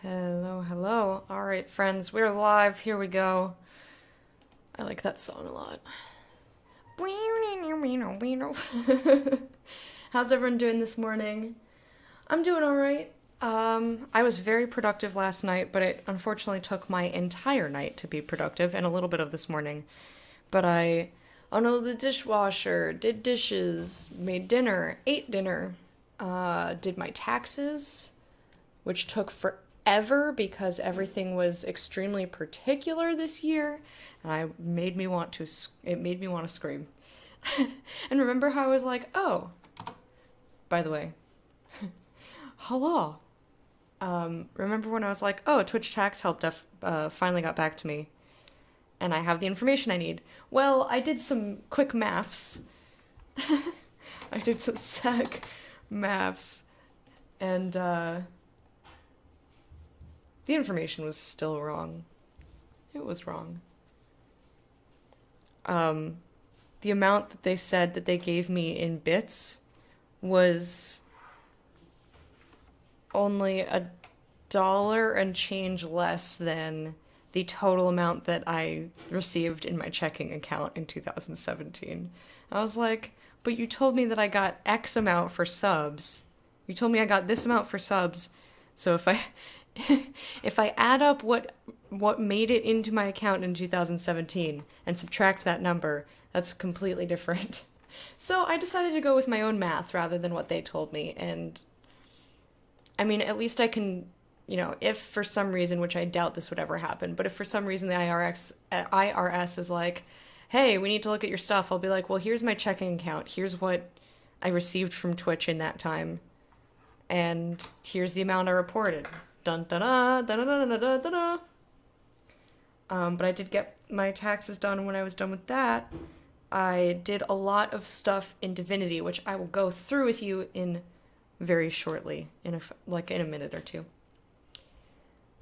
Hello, hello. All right, friends, we're live. Here we go. I like that song a lot. How's everyone doing this morning? I'm doing all right. I was very productive last night, but it unfortunately took my entire night to be productive and a little bit of this morning. But I unloaded the dishwasher, did dishes, made dinner, ate dinner, did my taxes, which took forever because everything was extremely particular this year, and it made me want to scream. And remember how I was like, oh, by the way, hello. Remember when I was like, oh, Twitch tax help finally got back to me, and I have the information I need. Well, I did some quick maths. I did some sec maths, and the information was still wrong. It was wrong. The amount that they said that they gave me in bits was only $1 and change less than the total amount that I received in my checking account in 2017. I was like, but you told me that I got X amount for subs. You told me I got this amount for subs. So if I add up what made it into my account in 2017 and subtract that number, that's completely different. So I decided to go with my own math rather than what they told me. And I mean, at least I can, if for some reason, which I doubt this would ever happen, but if for some reason the IRS is like, hey, we need to look at your stuff, I'll be like, well, here's my checking account. Here's what I received from Twitch in that time. And here's the amount I reported. Dun da da da da da da da da. But I did get my taxes done. When I was done with that, I did a lot of stuff in Divinity, which I will go through with you in very shortly, in a minute or two.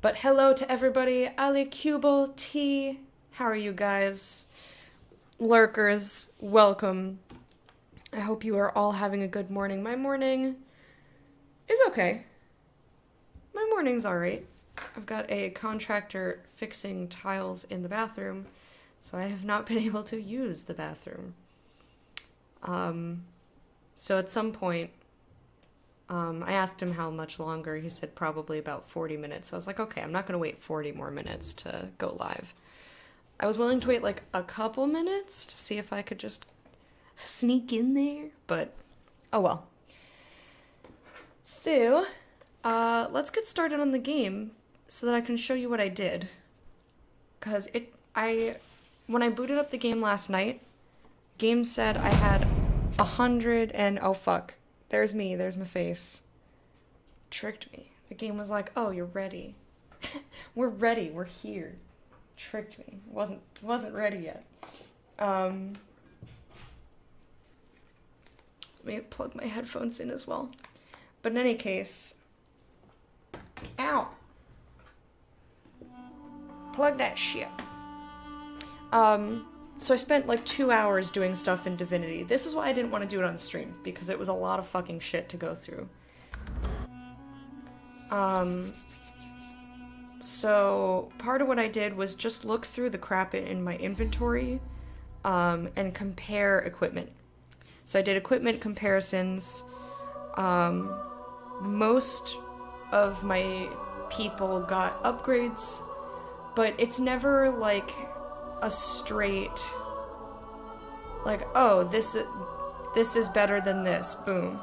But hello to everybody. Ali Cubal T, how are you guys? lurkers, welcome. I hope you are all having a good morning. My morning is okay. My morning's alright. I've got a contractor fixing tiles in the bathroom, so I have not been able to use the bathroom. So at some point, I asked him how much longer. He said probably about 40 minutes. I was like, okay, I'm not going to wait 40 more minutes to go live. I was willing to wait like a couple minutes to see if I could just sneak in there, but oh well. So, let's get started on the game so that I can show you what I did. Because when I booted up the game last night, game said I had 100 and, oh fuck, there's me, there's my face. Tricked me. The game was like, oh, you're ready. We're ready, we're here. Tricked me. Wasn't ready yet. Let me plug my headphones in as well. But in any case, ow. Plug that shit. So I spent like 2 hours doing stuff in Divinity. This is why I didn't want to do it on stream, because it was a lot of fucking shit to go through. So part of what I did was just look through the crap in my inventory, and compare equipment. So I did equipment comparisons. Most of my people got upgrades, but it's never like a straight, like, oh, this is better than this, boom.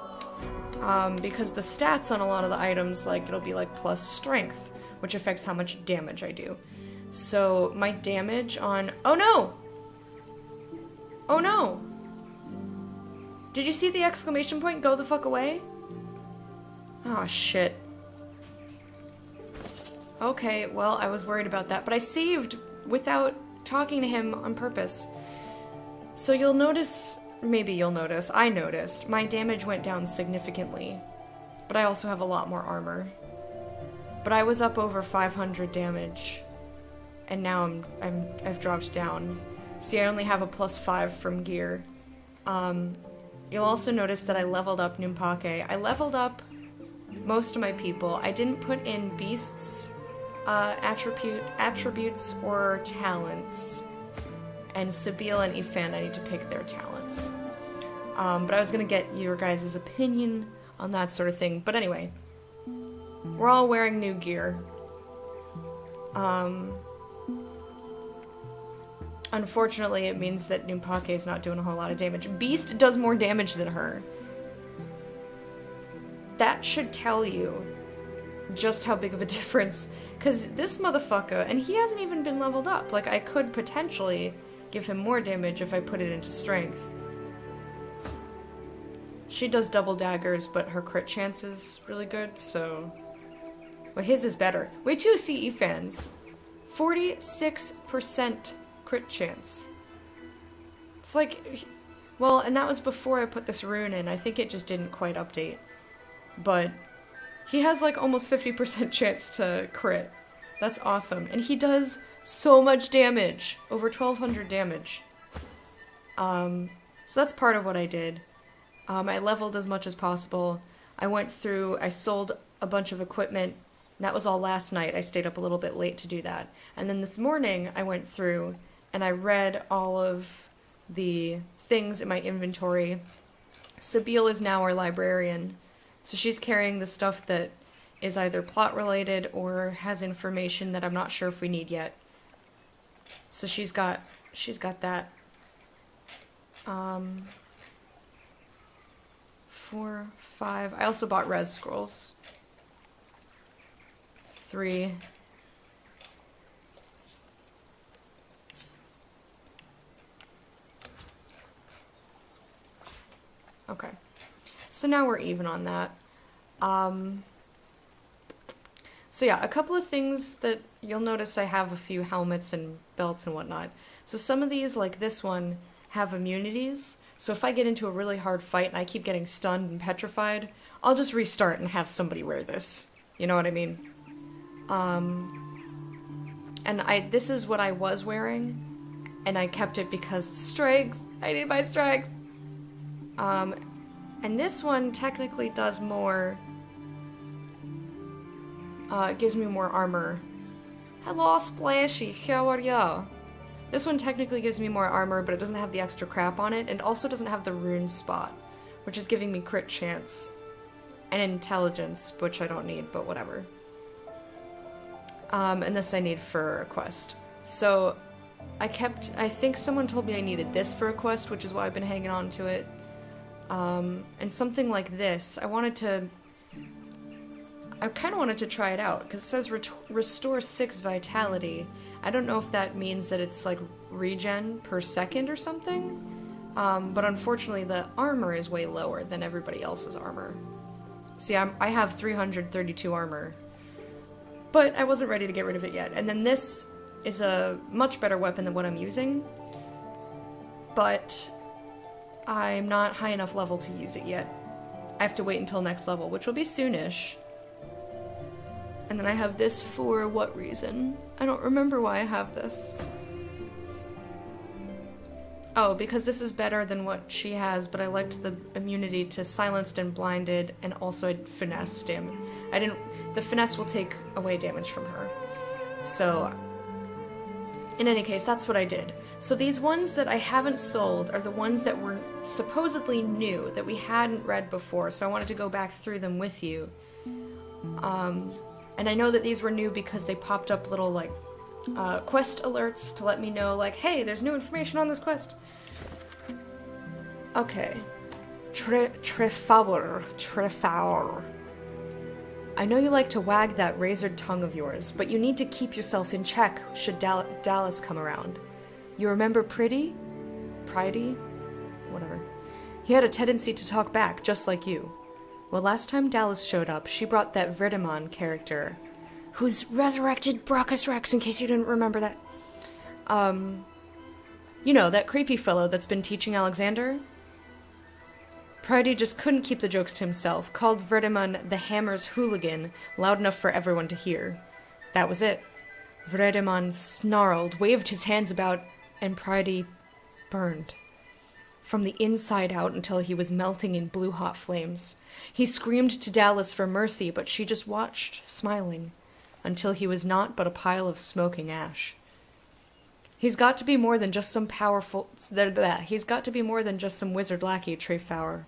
Because the stats on a lot of the items, like, it'll be like plus strength, which affects how much damage I do. So my damage on, oh no! Oh no! Did you see the exclamation point go the fuck away? Oh shit. Okay, well, I was worried about that, but I saved without talking to him on purpose. So you'll notice, maybe you'll notice, I noticed, my damage went down significantly, but I also have a lot more armor. But I was up over 500 damage, and now I've dropped down. See, I only have a +5 from gear. You'll also notice that I leveled up Numpake. I leveled up most of my people. I didn't put in beasts, attributes, or talents. And Sabile and Ifan, I need to pick their talents. But I was gonna get your guys' opinion on that sort of thing. But anyway, we're all wearing new gear. Unfortunately, it means that Numpake is not doing a whole lot of damage. Beast does more damage than her. That should tell you just how big of a difference. Because this motherfucker, and he hasn't even been leveled up. Like, I could potentially give him more damage if I put it into strength. She does double daggers, but her crit chance is really good, so... Well, his is better. Wait till you see Efan's. 46% crit chance. It's like... Well, and that was before I put this rune in. I think it just didn't quite update. But he has like almost 50% chance to crit. That's awesome. And he does so much damage. Over 1,200 damage. So that's part of what I did. I leveled as much as possible. I went through, I sold a bunch of equipment. And that was all last night. I stayed up a little bit late to do that. And then this morning I went through and I read all of the things in my inventory. Sabile is now our librarian. So she's carrying the stuff that is either plot related or has information that I'm not sure if we need yet. So she's got that. 4, 5. I also bought res scrolls. 3. Okay. So now we're even on that. So yeah, a couple of things that you'll notice, I have a few helmets and belts and whatnot. So some of these, like this one, have immunities. So if I get into a really hard fight and I keep getting stunned and petrified, I'll just restart and have somebody wear this. You know what I mean? And this is what I was wearing. and I kept it because strength. I need my strength. And this one technically does more. It gives me more armor. Hello, Splashy. How are ya? This one technically gives me more armor, but it doesn't have the extra crap on it, and also doesn't have the rune spot, which is giving me crit chance. And intelligence, which I don't need, but whatever. And this I need for a quest. So, I think someone told me I needed this for a quest, which is why I've been hanging on to it. And something like this, I kind of wanted to try it out, because it says restore 6 vitality. I don't know if that means that it's like regen per second or something, but unfortunately the armor is way lower than everybody else's armor. See, I have 332 armor, but I wasn't ready to get rid of it yet. And then this is a much better weapon than what I'm using, but I'm not high enough level to use it yet. I have to wait until next level, which will be soonish. And then I have this for what reason? I don't remember why I have this. Oh, because this is better than what she has, but I liked the immunity to silenced and blinded, and also a finesse damage. The finesse will take away damage from her. So, in any case, that's what I did. So these ones that I haven't sold are the ones that were supposedly new, that we hadn't read before, so I wanted to go back through them with you. And I know that these were new because they popped up little, like, quest alerts to let me know, like, hey, there's new information on this quest. Okay. Trefauer. I know you like to wag that razored tongue of yours, but you need to keep yourself in check should Dallas come around. You remember Priddy? Whatever. He had a tendency to talk back, just like you. Well, last time Dallas showed up, she brought that Vridimon character, who's resurrected Brachus Rex, in case you didn't remember that. You know, that creepy fellow that's been teaching Alexander? Priddy just couldn't keep the jokes to himself, called Vridimon the Hammer's hooligan, loud enough for everyone to hear. That was it. Vridimon snarled, waved his hands about, and Priddy burned. From the inside out until he was melting in blue-hot flames. He screamed to Dallas for mercy, but she just watched, smiling, until he was naught but a pile of smoking ash. He's got to be more than just some He's got to be more than just some wizard lackey, Trefauer.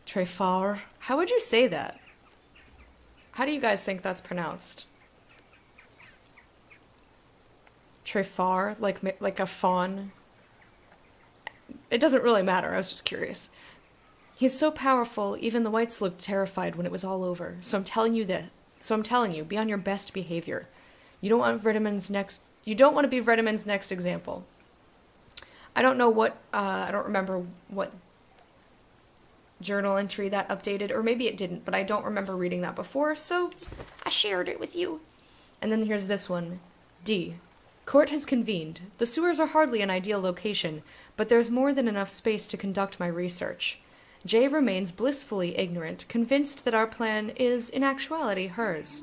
Trefauer? How would you say that? How do you guys think that's pronounced? Trefauer? Like a fawn? It doesn't really matter, I was just curious. He's so powerful, even the whites looked terrified when it was all over. So I'm telling you, be on your best behavior. You don't want to be Vridimond's next example. I don't know I don't remember what journal entry that updated, or maybe it didn't, but I don't remember reading that before, so I shared it with you. And then here's this one. D. Court has convened. The sewers are hardly an ideal location, but there's more than enough space to conduct my research. J remains blissfully ignorant, convinced that our plan is, in actuality, hers.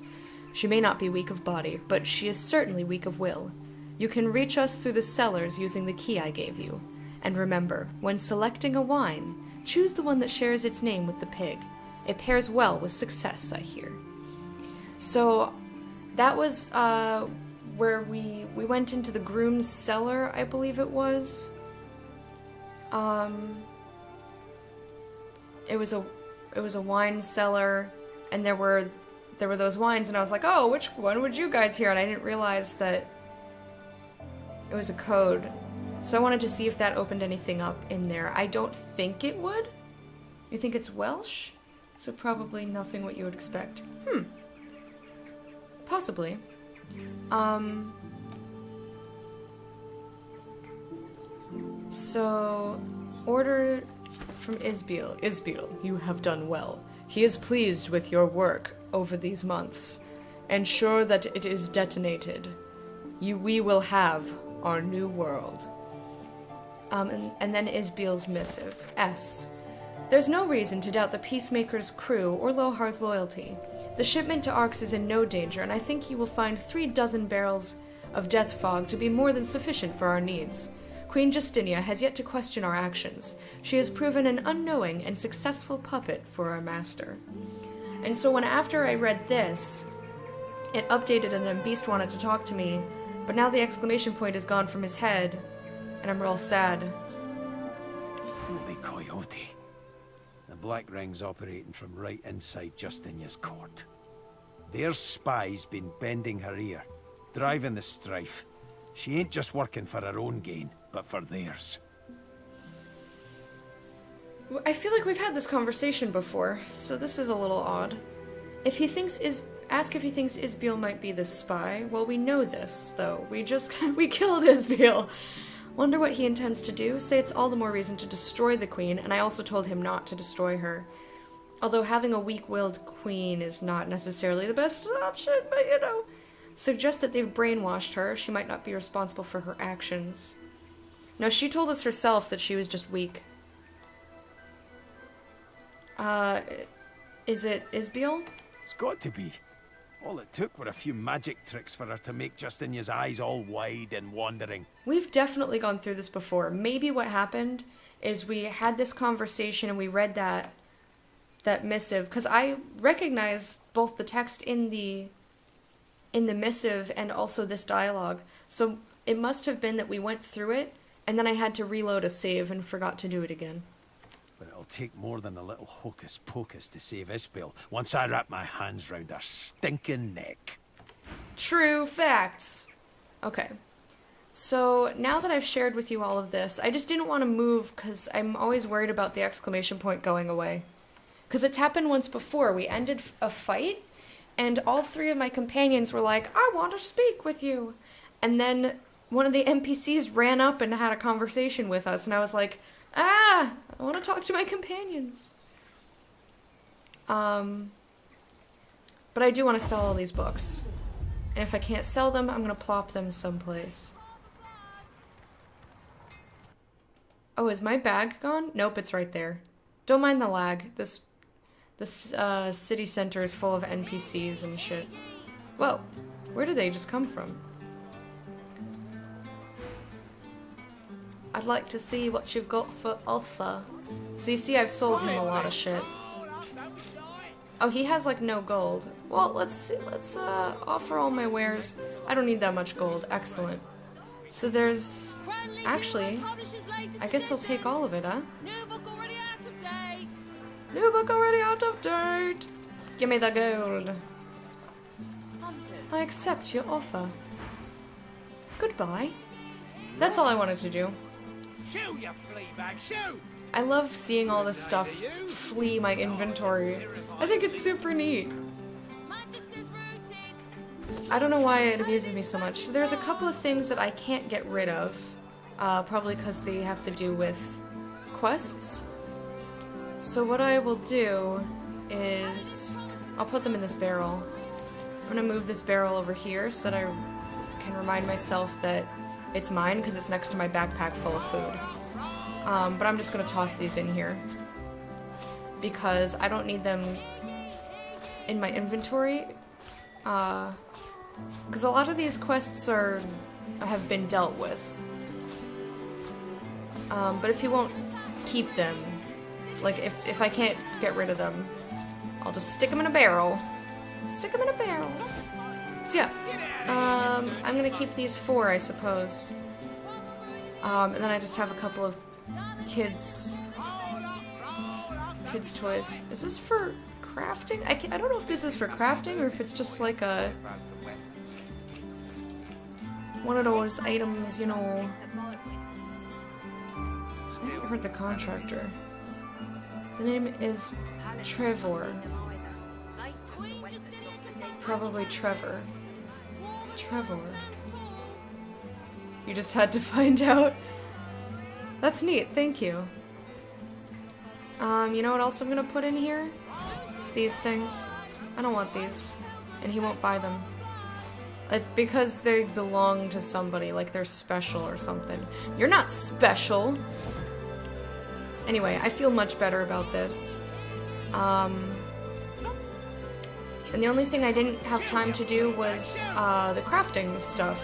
She may not be weak of body, but she is certainly weak of will. You can reach us through the cellars using the key I gave you. And remember, when selecting a wine, choose the one that shares its name with the pig. It pairs well with success, I hear. So, that was, where we went into the groom's cellar, I believe it was. It was a wine cellar, and there were those wines, and I was like, oh, which one would you guys hear? And I didn't realize that it was a code. So I wanted to see if that opened anything up in there. I don't think it would. You think it's Welsh? So probably nothing what you would expect. Possibly. So, order from Isbiel. Isbiel, you have done well. He is pleased with your work over these months. Ensure that it is detonated. We will have our new world. And then Isbiel's missive. S. There's no reason to doubt the Peacemaker's crew or Lohar's loyalty. The shipment to Arx is in no danger, and I think you will find 36 barrels of death fog to be more than sufficient for our needs. Queen Justinia has yet to question our actions. She has proven an unknowing and successful puppet for our master. And so after I read this, it updated and then Beast wanted to talk to me, but now the exclamation point is gone from his head, and I'm real sad. Holy coyote. The Black Ring's operating from right inside Justinia's court. Their spies been bending her ear, driving the strife. She ain't just working for her own gain, but for theirs. I feel like we've had this conversation before, so this is a little odd. Ask if he thinks Isbiel might be the spy. Well, we know this, though. We killed Isbiel. Wonder what he intends to do? Say it's all the more reason to destroy the queen, and I also told him not to destroy her. Although having a weak-willed queen is not necessarily the best option, but you know. Suggest that they've brainwashed her. She might not be responsible for her actions. No, she told us herself that she was just weak. Is it Isbiel? It's got to be. All it took were a few magic tricks for her to make Justinia's eyes all wide and wandering. We've definitely gone through this before. Maybe what happened is we had this conversation and we read that missive, because I recognize both the text in the missive and also this dialogue. So it must have been that we went through it, and then I had to reload a save and forgot to do it again. But it'll take more than a little hocus pocus to save Isbiel once I wrap my hands round her stinking neck. True facts. Okay. So now that I've shared with you all of this, I just didn't want to move because I'm always worried about the exclamation point going away. Because it's happened once before. We ended a fight, and all three of my companions were like, I want to speak with you. And then one of the NPCs ran up and had a conversation with us, and I was like, I want to talk to my companions. But I do want to sell all these books. And if I can't sell them, I'm going to plop them someplace. Oh, is my bag gone? Nope, it's right there. Don't mind the lag. This city center is full of NPCs and shit. Whoa, where did they just come from? I'd like to see what you've got for offer. So you see I've sold him a lot of shit. Oh, he has like no gold. Well, let's offer all my wares. I don't need that much gold. Excellent. So there's... Actually, I guess he'll take all of it, huh? New book already out of date. New book already out of date. Give me the gold. I accept your offer. Goodbye. That's all I wanted to do. Shoo, you flea bag, shoo! I love seeing all this stuff flee my inventory. I think it's super neat. Majesty's rooted. I don't know why it amuses me so much. So there's a couple of things that I can't get rid of. Probably because they have to do with quests. So what I will do is... I'll put them in this barrel. I'm gonna move this barrel over here so that I can remind myself that it's mine because it's next to my backpack full of food. But I'm just gonna toss these in here because I don't need them in my inventory. Because a lot of these quests have been dealt with. But if you won't keep them, like if I can't get rid of them, I'll just stick them in a barrel. Stick them in a barrel. So yeah, I'm gonna keep these 4, I suppose. And then I just have a couple of kids toys. Is this for crafting? I don't know if this is for crafting or if it's just like one of those items, you know. I heard the contractor. The name is Trevor. Probably Trevor. Trevor. You just had to find out. That's neat, thank you. You know what else I'm gonna put in here? These things. I don't want these. And he won't buy them. Because they belong to somebody, like they're special or something. You're not special! Anyway, I feel much better about this. And the only thing I didn't have time to do was the crafting stuff.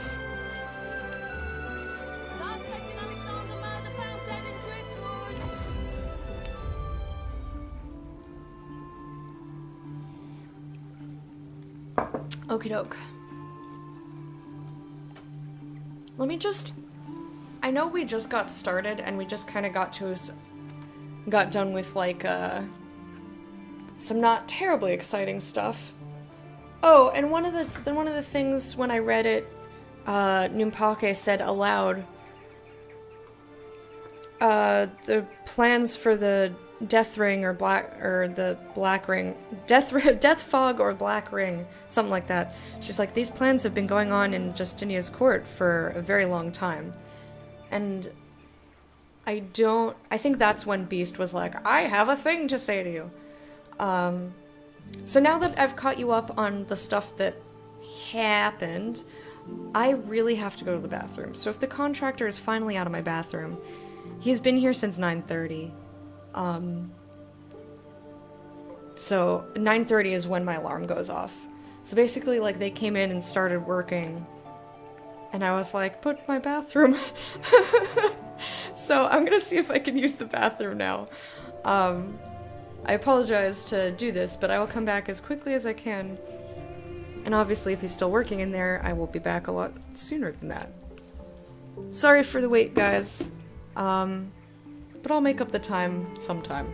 Okie doke. Let me just... I know we just got started and we just kind of got done with, like, some not terribly exciting stuff. Oh, and one of the things when I read it, Numpake said aloud, the plans for the Death Ring or the Black Ring, Death Fog or Black Ring, something like that. She's like, these plans have been going on in Justinia's court for a very long time. And I think that's when Beast was like, I have a thing to say to you. So now that I've caught you up on the stuff that happened, I really have to go to the bathroom. So if the contractor is finally out of my bathroom, he's been here since 9:30. So 9:30 is when my alarm goes off. So basically, like, they came in and started working, and I was like, but my bathroom. So I'm gonna see if I can use the bathroom now. I apologize to do this, but I will come back as quickly as I can. And obviously, if he's still working in there, I will be back a lot sooner than that. Sorry for the wait, guys. But I'll make up the time sometime.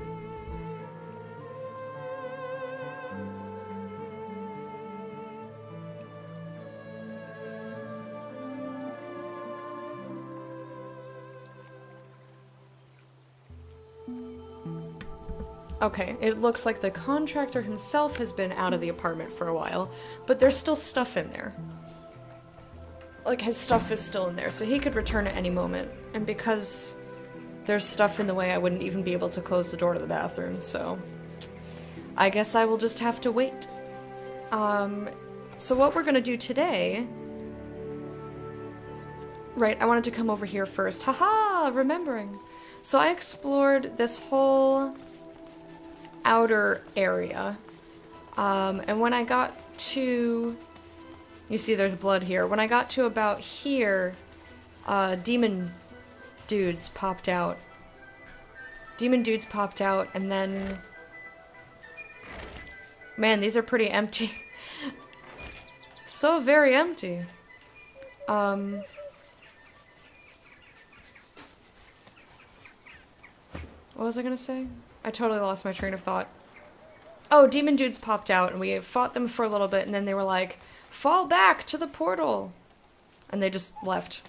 Okay, it looks like the contractor himself has been out of the apartment for a while, but there's still stuff in there. Like, his stuff is still in there, so he could return at any moment. And because there's stuff in the way, I wouldn't even be able to close the door to the bathroom, so I guess I will just have to wait. So what we're gonna do today... Right, I wanted to come over here first. Haha, remembering. So I explored this whole outer area, and when I got to... You see there's blood here. When I got to about here, demon dudes popped out. Demon dudes popped out, and then... Man, these are pretty empty. So very empty. What was I gonna say? I totally lost my train of thought. Oh, demon dudes popped out, and we fought them for a little bit, and then they were like, fall back to the portal! And they just left.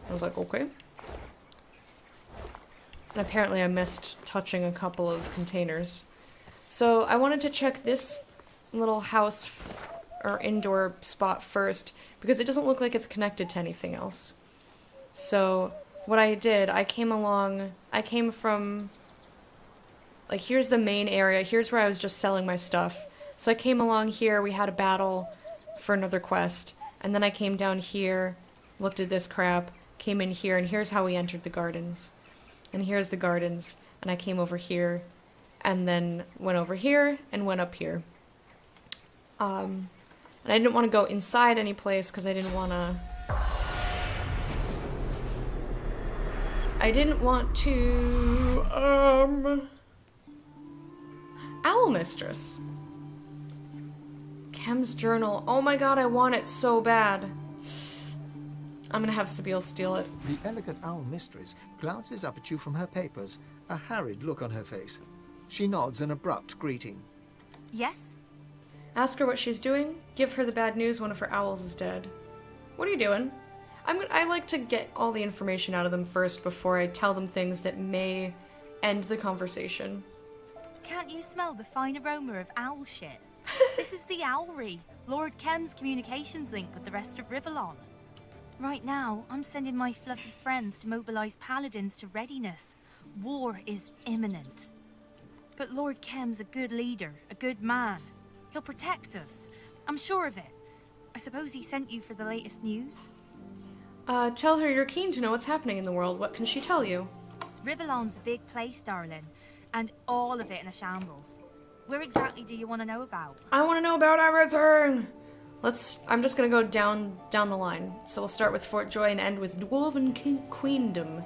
I was like, okay. And apparently I missed touching a couple of containers. So I wanted to check this little house or indoor spot first, because it doesn't look like it's connected to anything else. So what I did, I came from... Like, here's the main area. Here's where I was just selling my stuff. So I came along here, we had a battle for another quest, and then I came down here, looked at this crap, came in here, and here's how we entered the gardens. And here's the gardens, and I came over here, and then went over here, and went up here. And I didn't want to go inside any place, because I didn't want to... Owl Mistress. Chem's journal. Oh my god, I want it so bad. I'm gonna have Sabine steal it. The elegant owl mistress glances up at you from her papers, a harried look on her face. She nods an abrupt greeting. Yes? Ask her what she's doing. Give her the bad news one of her owls is dead. What are you doing? I like to get all the information out of them first before I tell them things that may end the conversation. Can't you smell the fine aroma of owl shit? This is the Owlry, Lord Chem's communications link with the rest of Rivellon. Right now, I'm sending my fluffy friends to mobilize paladins to readiness. War is imminent. But Lord Chem's a good leader, a good man. He'll protect us. I'm sure of it. I suppose he sent you for the latest news? Tell her you're keen to know what's happening in the world. What can she tell you? Rivellon's a big place, darling. And all of it in a shambles. Where exactly do you want to know about? I want to know about everything! I'm just gonna go down the line. So we'll start with Fort Joy and end with Dwarven Queendom.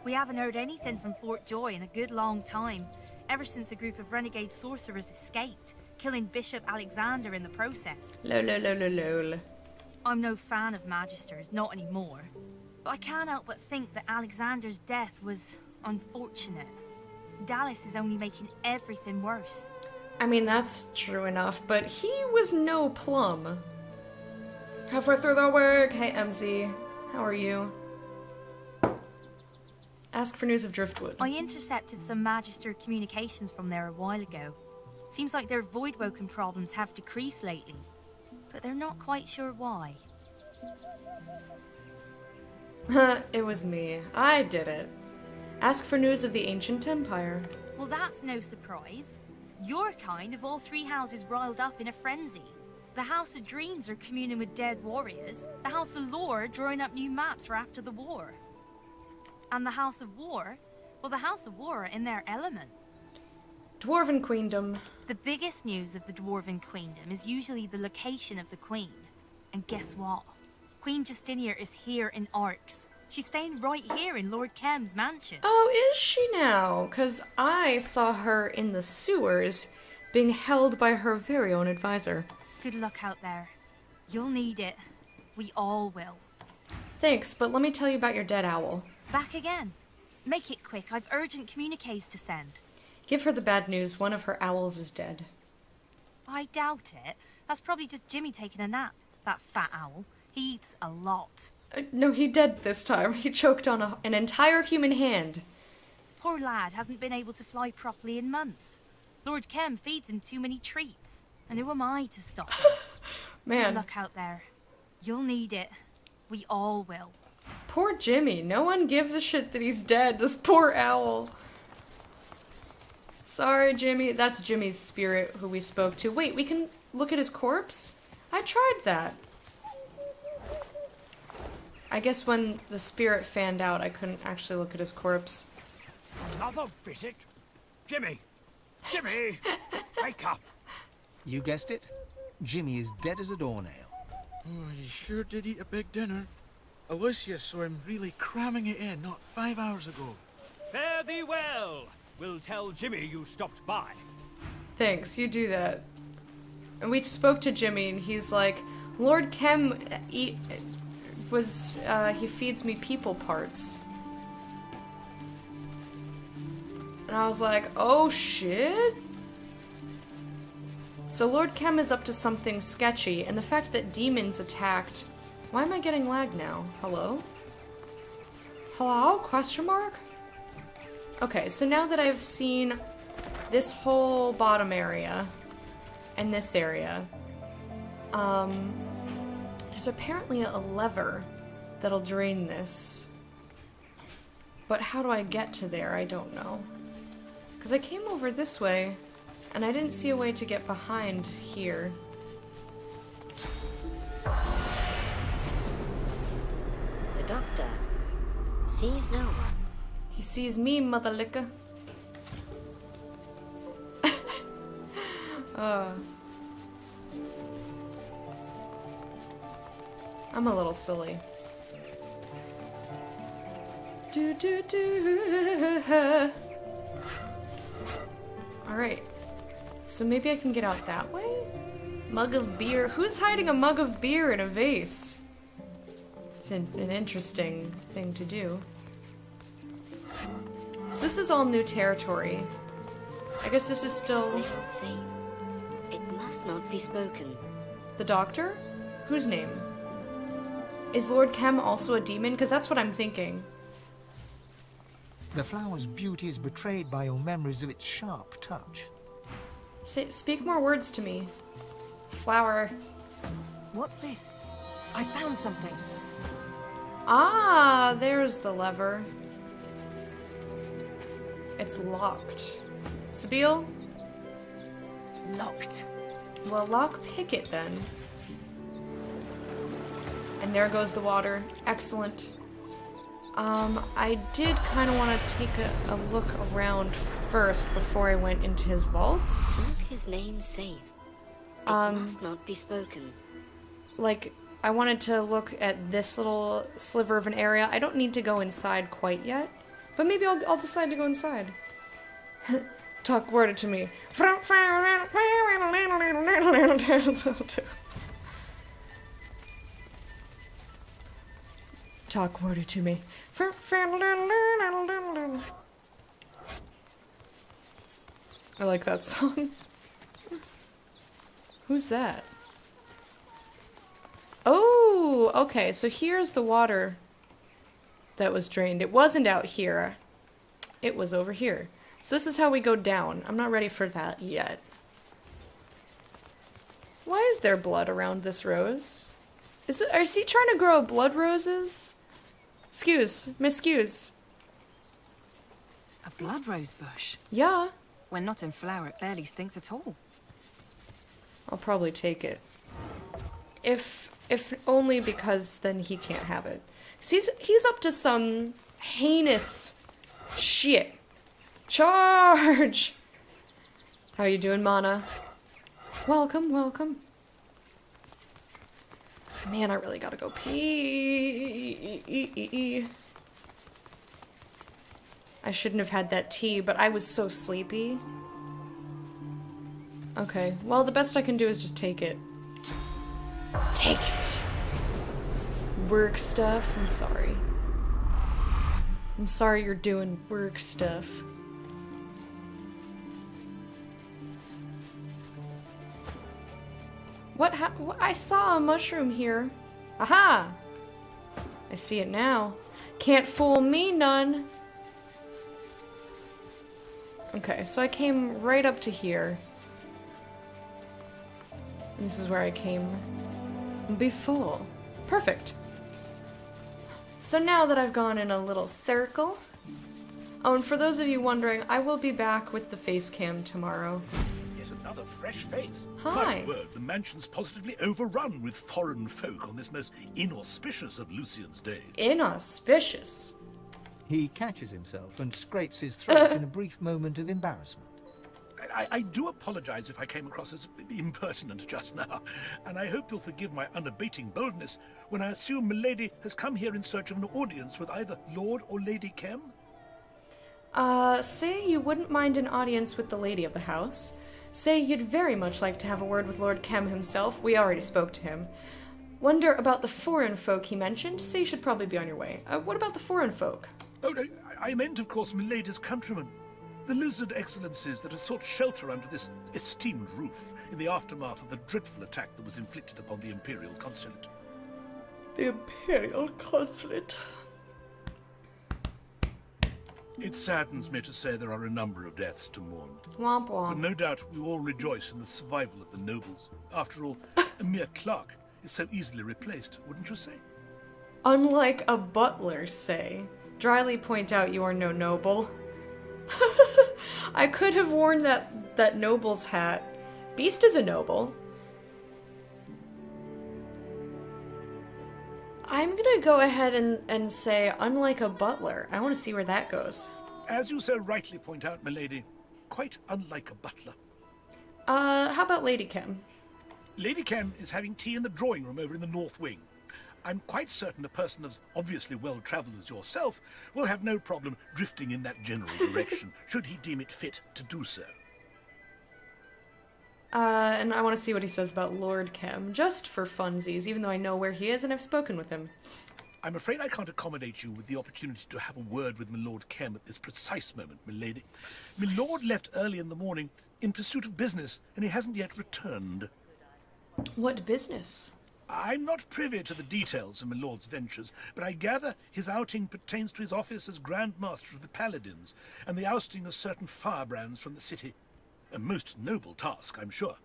We haven't heard anything from Fort Joy in a good long time. Ever since a group of renegade sorcerers escaped. killing Bishop Alexander in the process. Lol, lol, lol, lol, lol. I'm no fan of Magisters, not anymore. But I can't help but think that Alexander's death was unfortunate. Dallas is only making everything worse. I mean, that's true enough, but he was no plum. Halfway through the work. Hey, MZ. How are you? Ask for news of Driftwood. I intercepted some Magister communications from there a while ago. Seems like their Voidwoken problems have decreased lately, but they're not quite sure why. It was me. I did it. Ask for news of the ancient empire. Well, that's no surprise. Your kind of all three houses riled up in a frenzy. The House of Dreams are communing with dead warriors. The House of Lore drawing up new maps for after the war. And the House of War? Well, the House of War are in their element. Dwarven Queendom. The biggest news of the Dwarven Queendom is usually the location of the Queen. And guess what? Queen Justinia is here in Arx. She's staying right here in Lord Kem's mansion. Oh, is she now? 'Cause I saw her in the sewers being held by her very own advisor. Good luck out there. You'll need it. We all will. Thanks, but let me tell you about your dead owl. Back again. Make it quick. I've urgent communiques to send. Give her the bad news. One of her owls is dead. I doubt it. That's probably just Jimmy taking a nap. That fat owl. He eats a lot. No, he dead this time. He choked on an entire human hand. Poor lad hasn't been able to fly properly in months. Lord Kem feeds him too many treats. And who am I to stop him? Good Man, luck out there. You'll need it. We all will. poor Jimmy. No one gives a shit that he's dead. This poor owl. Sorry, Jimmy. That's Jimmy's spirit who we spoke to. Wait, we can look at his corpse? I tried that. I guess when the spirit fanned out, I couldn't actually look at his corpse. Another visit? Jimmy! Jimmy! Wake up! You guessed it. Jimmy is dead as a doornail. Oh, he sure did eat a big dinner. Alicia saw him really cramming it in not 5 hours ago. Fare thee well! We'll tell Jimmy you stopped by. Thanks, you do that. And we spoke to Jimmy, and he's like, Lord Kem he feeds me people parts. And I was like, oh shit? So Lord Kem is up to something sketchy, and the fact that demons attacked... Why am I getting lag now? Hello? Hello? Question mark? Okay, so now that I've seen this whole bottom area, and this area, there's apparently a lever that'll drain this. But how do I get to there? I don't know. Because I came over this way, and I didn't see a way to get behind here. The doctor sees no one. He sees me, mother licker. I'm a little silly. Do do do. Alright. So maybe I can get out that way? Mug of beer. Who's hiding a mug of beer in a vase? It's an interesting thing to do. So this is all new territory. I guess this is still... His name safe. It must not be spoken. The doctor? Whose name? Is Lord Kem also a demon? Because that's what I'm thinking. The flower's beauty is betrayed by your memories of its sharp touch. Speak more words to me. Flower. What's this? I found something. Ah, there's the lever. It's locked. Sabine? Locked. Well, lock pick it then. And there goes the water. Excellent. I did kind of want to take a look around first before I went into his vaults. Not his name safe. It must not be spoken. Like, I wanted to look at this little sliver of an area. I don't need to go inside quite yet, but maybe I'll decide to go inside. Talk word to me. Talk word to me. I like that song. Who's that? Oh, okay, so here's the water that was drained. It wasn't out here. It was over here. So this is how we go down. I'm not ready for that yet. Why is there blood around this rose? Is he trying to grow blood roses? Excuse. A blood rose bush. Yeah. When not in flower, it barely stinks at all. I'll probably take it. If only because then he can't have it. 'Cause he's up to some heinous shit. Charge! How you doing, Mana? Welcome, welcome. Man, I really gotta go pee. I shouldn't have had that tea, but I was so sleepy. Okay, well, the best I can do is just take it. Take it! Work stuff? I'm sorry. I'm sorry you're doing work stuff. What I saw a mushroom here. Aha! I see it now. Can't fool me none. Okay, so I came right up to here. This is where I came before. Perfect. So now that I've gone in a little circle. Oh, and for those of you wondering, I will be back with the face cam tomorrow. Yet another fresh face. Hi. My word, the mansion's positively overrun with foreign folk on this most inauspicious of Lucian's days. Inauspicious. He catches himself and scrapes his throat in a brief moment of embarrassment. I do apologize if I came across as impertinent just now, and I hope you'll forgive my unabating boldness when I assume Milady has come here in search of an audience with either Lord or Lady Kem. Say you wouldn't mind an audience with the lady of the house. Say you'd very much like to have a word with Lord Kem himself. We already spoke to him. Wonder about the foreign folk he mentioned. Say you should probably be on your way. What about the foreign folk? Oh, no, I meant, of course, Milady's countrymen. The lizard excellencies that have sought shelter under this esteemed roof in the aftermath of the dreadful attack that was inflicted upon the Imperial Consulate. The Imperial Consulate. It saddens me to say there are a number of deaths to mourn. Womp womp. But no doubt we all rejoice in the survival of the nobles. After all, a mere clerk is so easily replaced, wouldn't you say? Unlike a butler, say. Dryly point out you are no noble. I could have worn that noble's hat. Beast is a noble. I'm gonna go ahead and say, unlike a butler. I want to see where that goes. As you so rightly point out, milady, quite unlike a butler. How about Lady Kem? Lady Kem is having tea in the drawing room over in the north wing. I'm quite certain a person as obviously well-travelled as yourself will have no problem drifting in that general direction, should he deem it fit to do so. And I want to see what he says about Lord Kem, just for funsies, even though I know where he is and I've spoken with him. I'm afraid I can't accommodate you with the opportunity to have a word with my Lord Kem at this precise moment, milady. My lord left early in the morning in pursuit of business, and he hasn't yet returned. What business? I'm not privy to the details of my lord's ventures, but I gather his outing pertains to his office as Grand Master of the Paladins, and the ousting of certain firebrands from the city. A most noble task, I'm sure.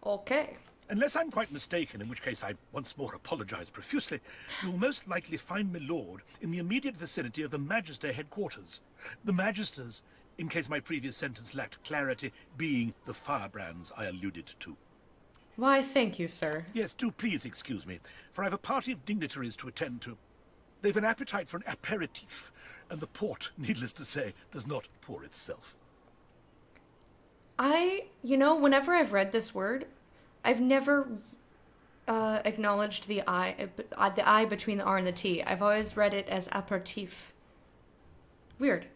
Okay. Unless I'm quite mistaken, in which case I once more apologize profusely, you'll most likely find my lord in the immediate vicinity of the Magister headquarters. The Magisters, in case my previous sentence lacked clarity, being the firebrands I alluded to. Why, thank you, sir. Yes, do please excuse me, for I've a party of dignitaries to attend to. They've an appetite for an aperitif, and the port, needless to say, does not pour itself. Whenever I've read this word, I've never acknowledged the I between the R and the T. I've always read it as aperitif. Weird.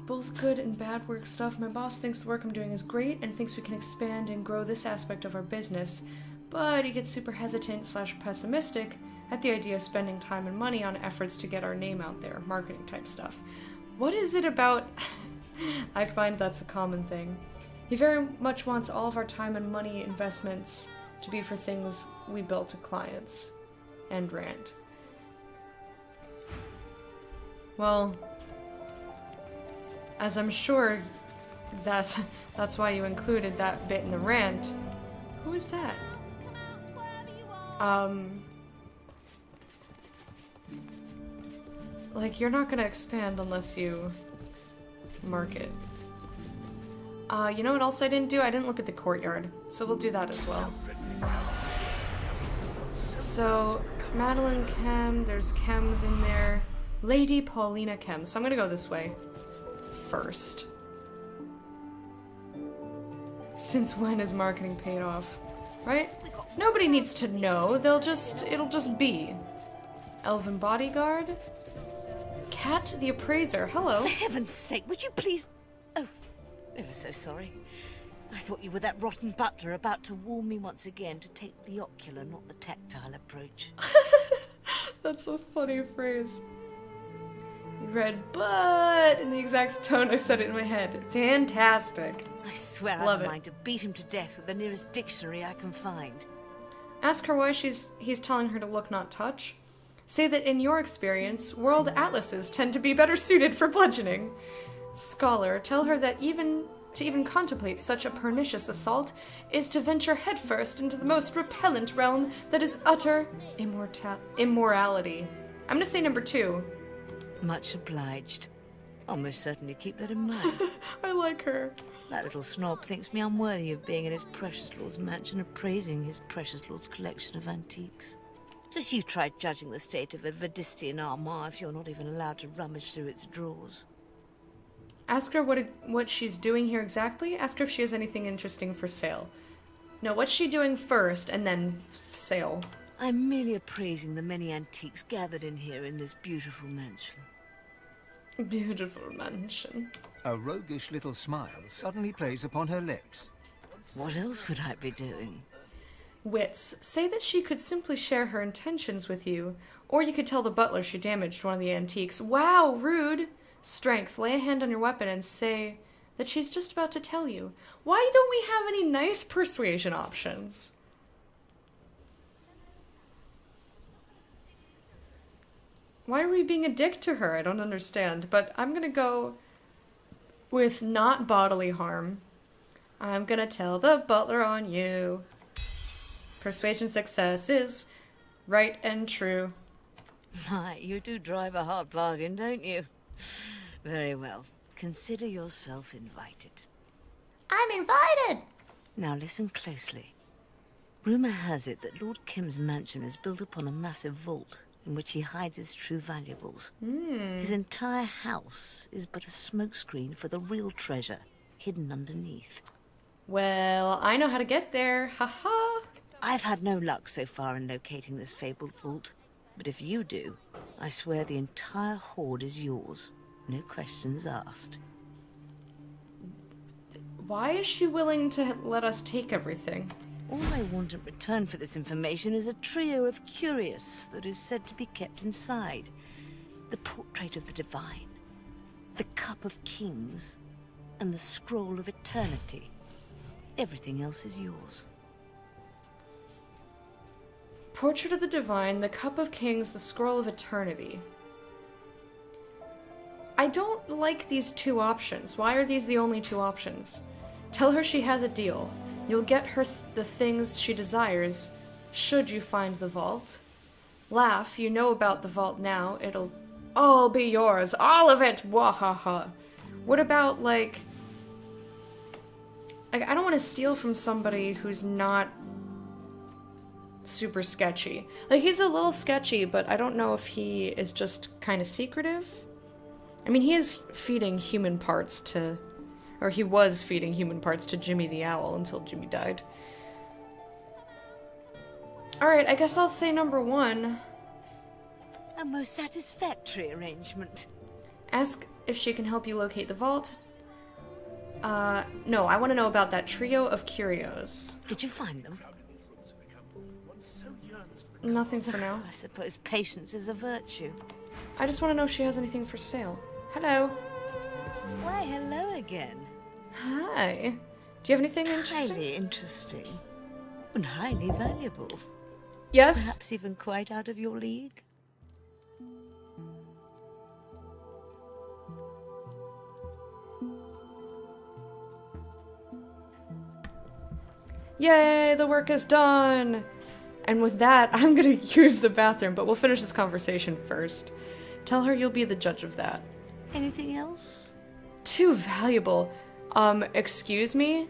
both good and bad work stuff. My boss thinks the work I'm doing is great and thinks we can expand and grow this aspect of our business, but he gets super hesitant / pessimistic at the idea of spending time and money on efforts to get our name out there, marketing type stuff. What is it about... I find that's a common thing. He very much wants all of our time and money investments to be for things we bill to clients. End rant. Well, as I'm sure that's why you included that bit in the rant. Who is that? Like, you're not gonna expand unless you market. You know what else I didn't do? I didn't look at the courtyard, so we'll do that as well. So, Madeline Chem, there's Chems in there. Lady Paulina Chem, so I'm gonna go this way first. Since when is marketing paid off? Right? Nobody needs to know, it'll just be. Elven Bodyguard? Cat the Appraiser, hello. For heaven's sake, would you please... Oh, ever so sorry. I thought you were that rotten butler about to warn me once again to take the ocular, not the tactile approach. That's a funny phrase. You read but in the exact tone I said it in my head. Fantastic. I swear I don't mind to beat him to death with the nearest dictionary I can find. Ask her why he's telling her to look, not touch. Say that in your experience, world atlases tend to be better suited for bludgeoning. Scholar, tell her that to even contemplate such a pernicious assault is to venture headfirst into the most repellent realm that is utter immorality. I'm gonna say number 2. Much obliged. I'll most certainly keep that in mind. I like her. That little snob thinks me unworthy of being in his precious lord's mansion appraising his precious lord's collection of antiques. Just you try judging the state of a Vedistian armoire if you're not even allowed to rummage through its drawers. Ask her what she's doing here exactly. Ask her if she has anything interesting for sale. No, what's she doing first, and then sale. I'm merely appraising the many antiques gathered in here in this beautiful mansion. Beautiful mansion. A roguish little smile suddenly plays upon her lips. What else would I be doing? Wits, say that she could simply share her intentions with you, or you could tell the butler she damaged one of the antiques. Wow, rude! Strength, lay a hand on your weapon and say that she's just about to tell you. Why don't we have any nice persuasion options? Why are we being a dick to her? I don't understand, but I'm gonna go with not bodily harm. I'm gonna tell the butler on you. Persuasion success is right and true. My, you do drive a hard bargain, don't you? Very well. Consider yourself invited. I'm invited! Now listen closely. Rumor has it that Lord Kim's mansion is built upon a massive vault in which he hides his true valuables. His entire house is but a smokescreen for the real treasure hidden underneath. Well, I know how to get there. Ha-ha! I've had no luck so far in locating this fabled vault, but if you do, I swear the entire hoard is yours. No questions asked. Why is she willing to let us take everything? All I want in return for this information is a trio of curios that is said to be kept inside. The portrait of the divine, the cup of kings, and the scroll of eternity. Everything else is yours. Portrait of the Divine, the Cup of Kings, the Scroll of Eternity. I don't like these 2 options. Why are these the only 2 options? Tell her she has a deal. You'll get her the things she desires, should you find the vault. Laugh, you know about the vault now. It'll all be yours. All of it! Wahaha. What about, like... I don't want to steal from somebody who's not super sketchy. Like, he's a little sketchy, but I don't know if he is just kind of secretive. I mean, he is feeding human parts to... Or he was feeding human parts to Jimmy the Owl until Jimmy died. Alright, I guess I'll say number 1. A most satisfactory arrangement. Ask if she can help you locate the vault. No, I want to know about that trio of curios. Did you find them? Nothing for now. I suppose patience is a virtue. I just want to know if she has anything for sale. Hello. Why, hello again. Hi. Do you have anything interesting? Highly interesting. And highly valuable. Yes? Perhaps even quite out of your league. Yay, the work is done! And with that, I'm gonna use the bathroom, but we'll finish this conversation first. Tell her you'll be the judge of that. Anything else? Too valuable. Excuse me?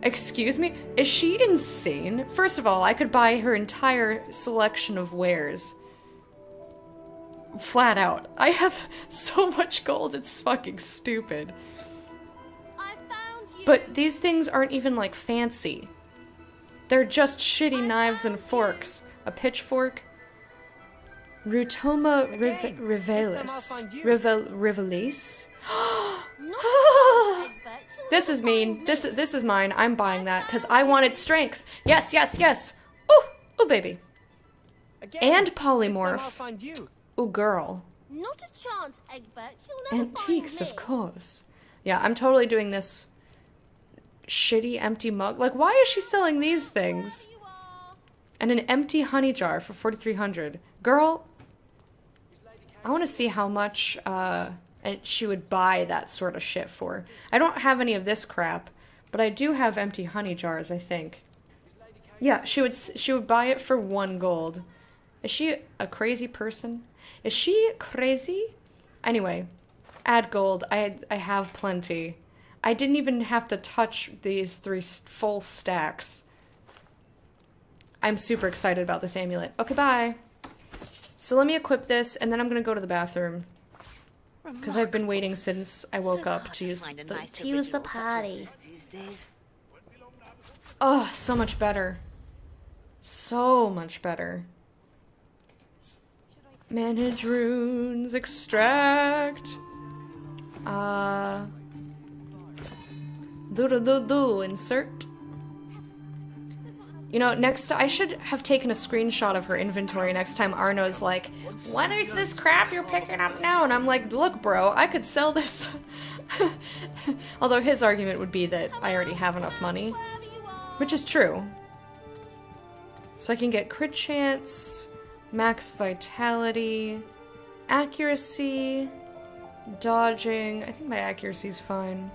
Excuse me? Is she insane? First of all, I could buy her entire selection of wares. Flat out. I have so much gold, it's fucking stupid. I found you. But these things aren't even, like, fancy. They're just shitty knives and forks. A pitchfork. Rutoma rivalis. Rivalis? This is mean. This is mine. I'm buying that because I wanted strength. Yes, yes, yes. Ooh, baby. And polymorph. Ooh, girl. Not a chance, Egbert. You'll never Antiques, find of me. course. Yeah, I'm totally doing this shitty empty mug. Like, why is she selling these things? You are. And an empty honey jar for 4,300. Girl, I want to see how much she would buy that sort of shit for. I don't have any of this crap, but I do have empty honey jars, I think. Yeah, she would buy it for 1 gold. Is she a crazy person? Is she crazy? Anyway, add gold. I have plenty. I didn't even have to touch these 3 full stacks. I'm super excited about this amulet. Okay, bye. So let me equip this, and then I'm gonna go to the bathroom. Because I've been waiting since I woke up to use the potty. Oh, so much better. So much better. Manage runes, extract. Insert. You know, I should have taken a screenshot of her inventory next time Arno's like, what is this crap you're picking up now? And I'm like, look, bro, I could sell this. Although his argument would be that I already have enough money. Which is true. So I can get crit chance, max vitality, accuracy, dodging. I think my accuracy's fine.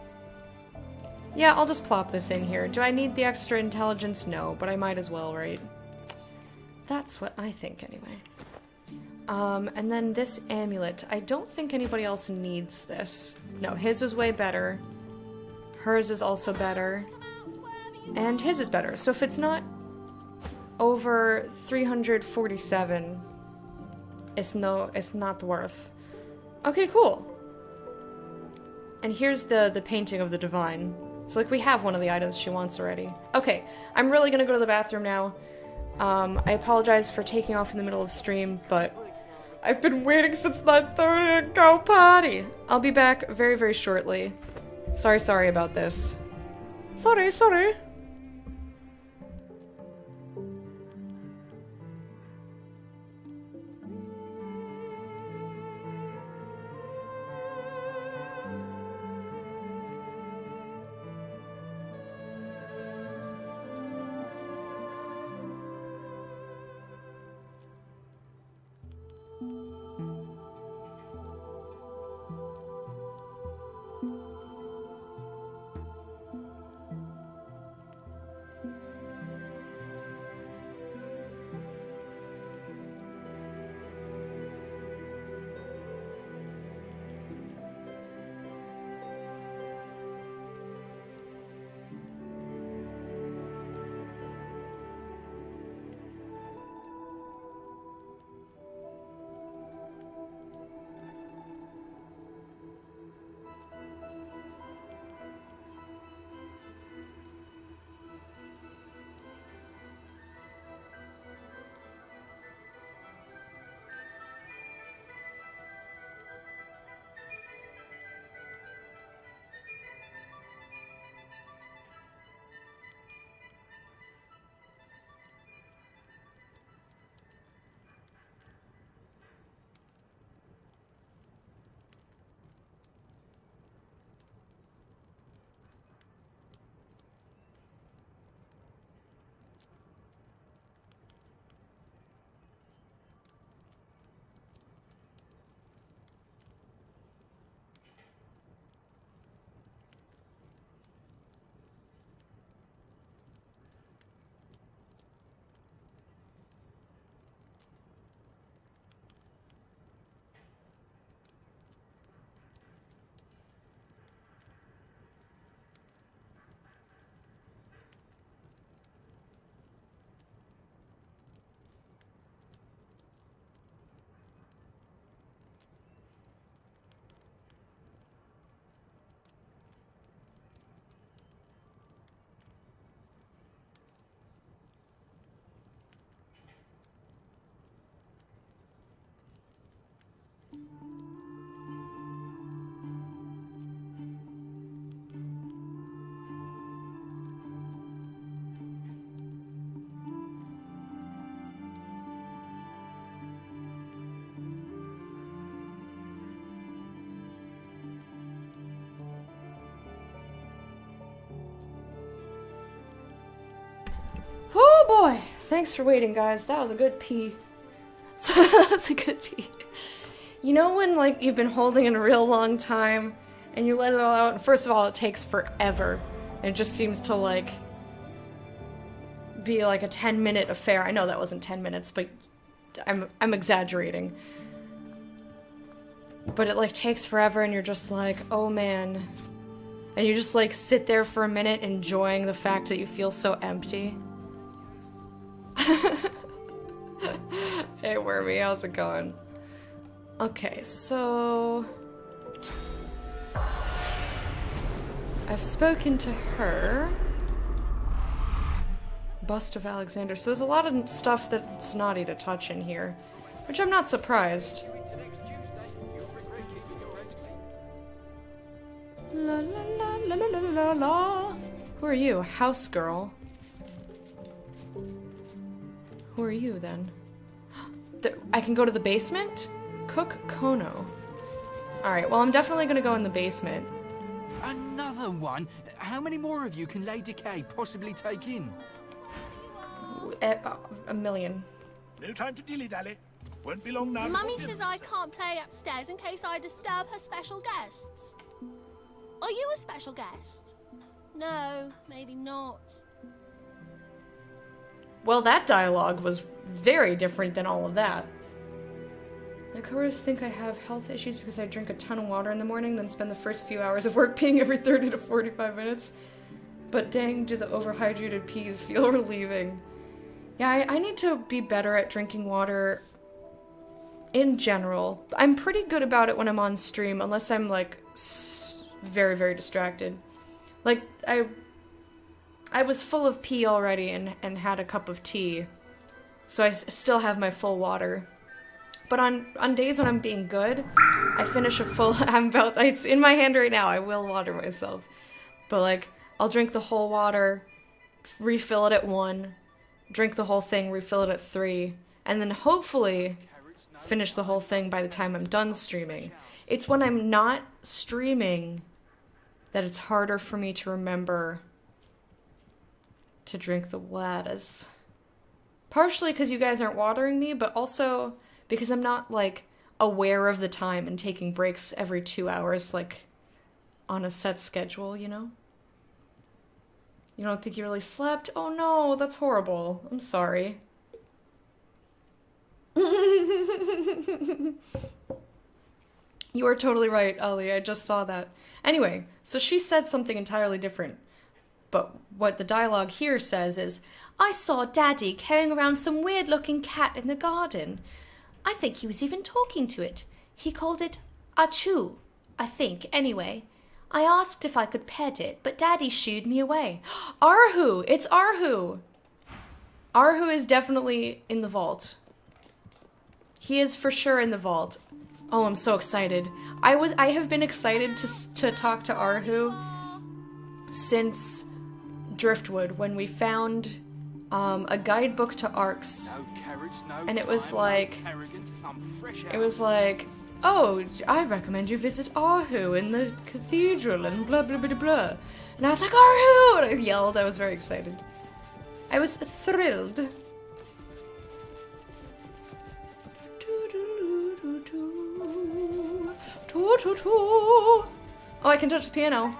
Yeah, I'll just plop this in here. Do I need the extra intelligence? No, but I might as well, right? That's what I think, anyway. And then this amulet. I don't think anybody else needs this. No, his is way better. Hers is also better. And his is better. So if it's not over 347, it's not worth. Okay, cool. And here's the painting of the Divine. So, like, we have one of the items she wants already. Okay, I'm really gonna go to the bathroom now. I apologize for taking off in the middle of stream, but I've been waiting since 9:30 to go potty. I'll be back very, very shortly. Sorry about this. Sorry. thanks for waiting, guys. That was a good pee. That's a good pee. You know when, like, you've been holding in a real long time, and you let it all out, and first of all, it takes forever. And it just seems to, like, be like a 10-minute affair. I know that wasn't 10 minutes, but I'm exaggerating. But it, like, takes forever, and you're just like, oh man. And you just, like, sit there for a minute enjoying the fact that you feel so empty. Hey, Wormy, how's it going? Okay, so... I've spoken to her. Bust of Alexander. So there's a lot of stuff that's naughty to touch in here, which I'm not surprised. La la la la la la la la. Who are you? House girl. Who are you then? I can go to the basement? Cook Kono. Alright, well I'm definitely gonna go in the basement. Another one? How many more of you can Lady K possibly take in? A million. No time to dilly-dally. Won't be long now. Mummy says I can't play upstairs in case I disturb her special guests. Are you a special guest? No, maybe not. Well, that dialogue was very different than all of that. My coworkers think I have health issues because I drink a ton of water in the morning, then spend the first few hours of work peeing every 30 to 45 minutes. But dang, do the overhydrated peas feel relieving. Yeah, I need to be better at drinking water in general. I'm pretty good about it when I'm on stream, unless I'm, like, very, very distracted. Like, I was full of pee already and had a cup of tea, so I still have my full water. But on days when I'm being good, I finish a full, it's in my hand right now, I will water myself. But like, I'll drink the whole water, refill it at 1, drink the whole thing, refill it at 3, and then hopefully finish the whole thing by the time I'm done streaming. It's when I'm not streaming that it's harder for me to remember to drink the waters. Partially because you guys aren't watering me, but also because I'm not, like, aware of the time and taking breaks every 2 hours, like, on a set schedule, you know? You don't think you really slept? Oh no, that's horrible. I'm sorry. You are totally right, Ollie. I just saw that. Anyway, so she said something entirely different. But what the dialogue here says is, I saw Daddy carrying around some weird-looking cat in the garden. I think he was even talking to it. He called it Achu, I think, anyway. I asked if I could pet it, but Daddy shooed me away. Arhu! It's Arhu! Arhu is definitely in the vault. He is for sure in the vault. Oh, I'm so excited. I have been excited to talk to Arhu since Driftwood, when we found a guidebook to Arcs. And it was like, oh, I recommend you visit Arhu in the cathedral and blah blah blah blah. And I was like, Arhu! And I yelled, I was very excited. I was thrilled. Oh, I can touch the piano.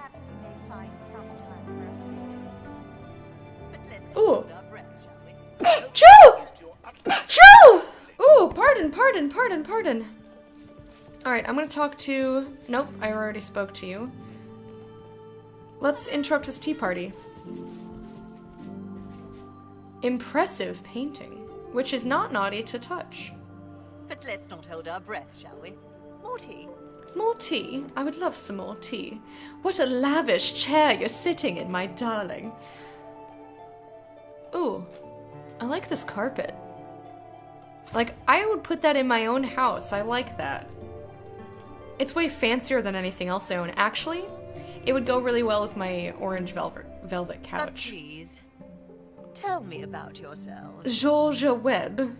Ooh. Choo! Choo! Ooh, pardon. Alright, I'm gonna talk to... Nope, I already spoke to you. Let's interrupt this tea party. Impressive painting, which is not naughty to touch. But let's not hold our breath, shall we? More tea? More tea? I would love some more tea. What a lavish chair you're sitting in, my darling. Ooh, I like this carpet. Like, I would put that in my own house. I like that. It's way fancier than anything else I own. Actually, it would go really well with my orange velvet couch. Please, tell me about yourself. Georgia Webb.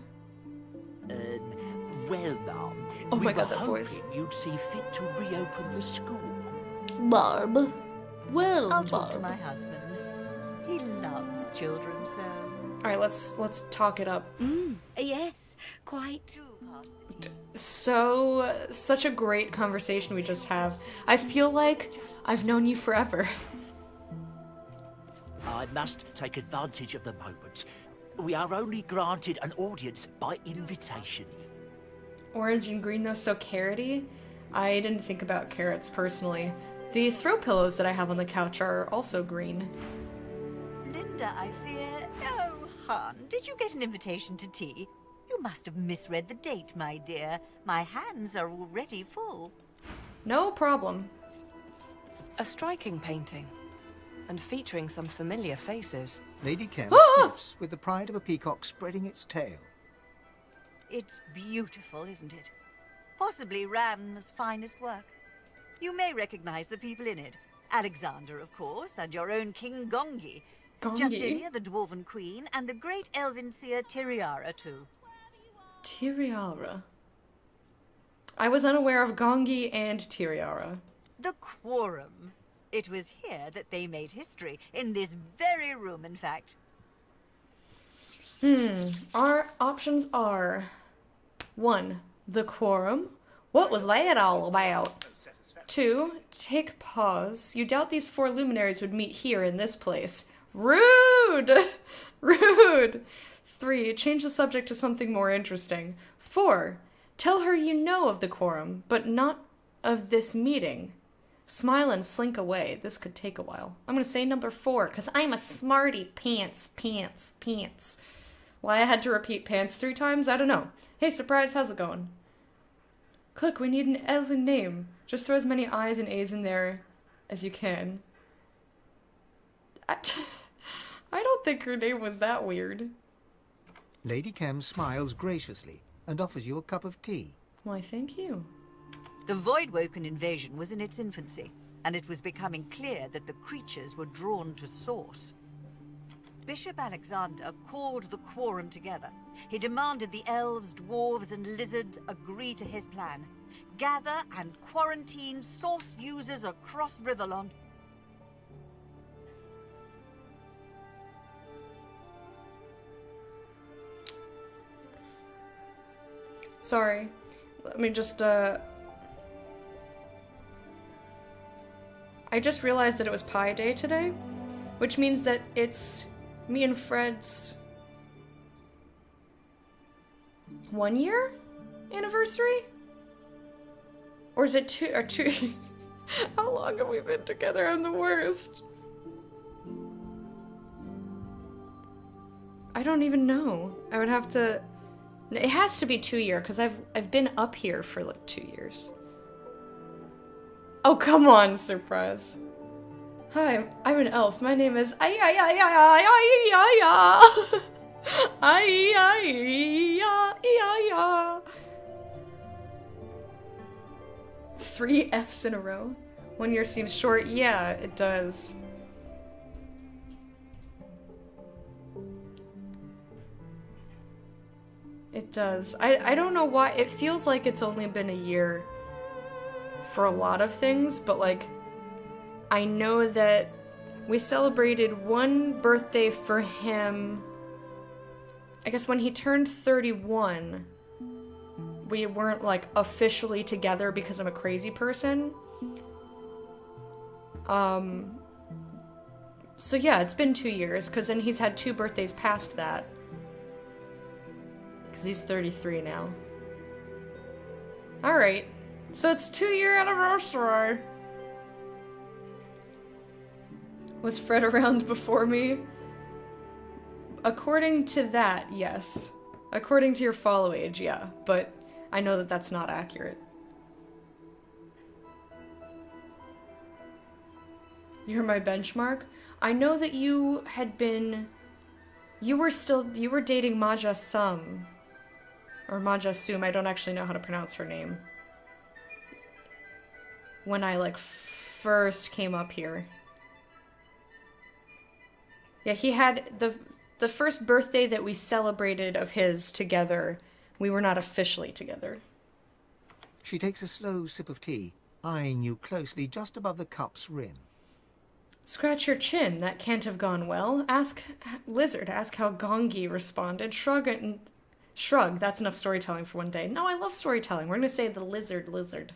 Well, Mom, oh my we God, were that voice. hoping you'd see fit to reopen the school. Barb. Well, I'll Barb. talk to my husband. He loves children so. Alright, let's talk it up. Yes, quite. Such a great conversation we just have. I feel like I've known you forever. I must take advantage of the moment. We are only granted an audience by invitation. Orange and green though, so carroty? I didn't think about carrots personally. The throw pillows that I have on the couch are also green. Linda, I fear. Oh, hon, did you get an invitation to tea? You must have misread the date, my dear. My hands are already full. No problem. A striking painting, and featuring some familiar faces. Lady Kem sniffs with the pride of a peacock spreading its tail. It's beautiful, isn't it? Possibly Ram's finest work. You may recognize the people in it. Alexander, of course, and your own King Gongi. Justinia, the Dwarven Queen, and the great elven seer Tiriara, too. Tiriara. I was unaware of Gongi and Tiriara. The Quorum. It was here that they made history, in this very room, in fact. Our options are 1. The Quorum. What was that all about? 2. Take pause. You doubt these 4 luminaries would meet here in this place. Rude! Rude! 3. Change the subject to something more interesting. 4. Tell her you know of the Quorum, but not of this meeting. Smile and slink away. This could take a while. I'm gonna say number 4, because I'm a smarty pants. Why I had to repeat pants 3 times, I don't know. Hey, surprise, how's it going? Click, we need an elven name. Just throw as many I's and A's in there as you can. I don't think her name was that weird. Lady Kem smiles graciously and offers you a cup of tea. Why, thank you. The Voidwoken invasion was in its infancy, and it was becoming clear that the creatures were drawn to source. Bishop Alexander called the Quorum together. He demanded the elves, dwarves, and lizards agree to his plan. Gather and quarantine source users across Rivellon. Sorry. Let me just, I just realized that it was Pi Day today, which means that it's me and Fred's 1 year anniversary? Or is it 2 or 2? How long have we been together? I'm the worst. I don't even know. I would have to. It has to be 2 years because I've been up here for like 2 years. Oh, come on, surprise. Hi, I'm an elf. My name is Three F's in a row? 1 year seems short. Yeah, it does. It does. I don't know why. It feels like it's only been a year for a lot of things, but like, I know that we celebrated one birthday for him. I guess when he turned 31, we weren't like officially together because I'm a crazy person. So yeah, it's been 2 years, because then he's had 2 birthdays past that. Because he's 33 now. Alright. So it's 2-year anniversary. Was Fred around before me? According to that, yes. According to your follow age, yeah. But I know that that's not accurate. You're my benchmark? I know that you had been... You were dating Maja Sum. Or Maja Sum, I don't actually know how to pronounce her name. When I, like, first came up here. Yeah, he had the first birthday that we celebrated of his together, we were not officially together. She takes a slow sip of tea, eyeing you closely just above the cup's rim. Scratch your chin. That can't have gone well. Ask Lizard. Ask how Gongi responded. Shrug. That's enough storytelling for one day. No, I love storytelling. We're gonna say the lizard.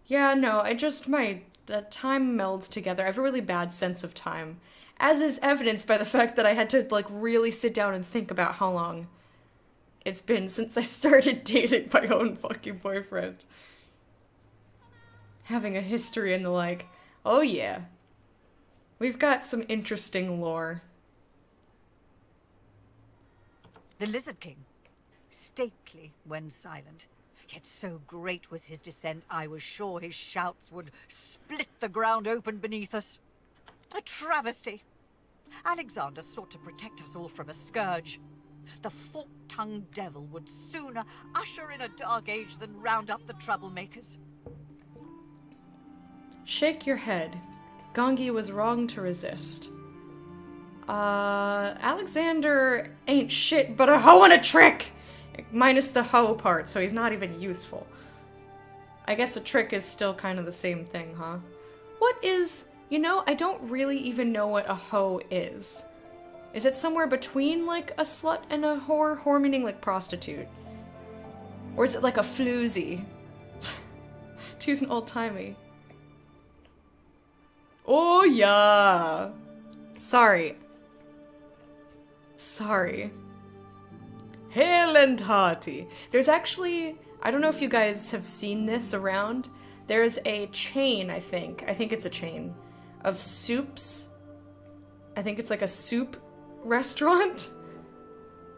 Yeah, no, the time melds together. I have a really bad sense of time. As is evidenced by the fact that I had to, like, really sit down and think about how long it's been since I started dating my own fucking boyfriend. Having a history and the like. Oh yeah. We've got some interesting lore. The Lizard King, stately when silent, yet so great was his descent I was sure his shouts would split the ground open beneath us. A travesty. Alexander sought to protect us all from a scourge. The fork-tongued devil would sooner usher in a dark age than round up the troublemakers. Shake your head. Gongi was wrong to resist. Alexander ain't shit but a hoe and a trick! Minus the hoe part, so he's not even useful. I guess a trick is still kind of the same thing, huh? What is... You know, I don't really even know what a hoe is. Is it somewhere between, like, a slut and a whore? Whore meaning, like, prostitute. Or is it like a floozy? To use an old-timey. Oh, yeah! Sorry. Hale and hearty. There's actually... I don't know if you guys have seen this around. There's a chain, I think it's a chain, of soups. I think it's like a soup restaurant.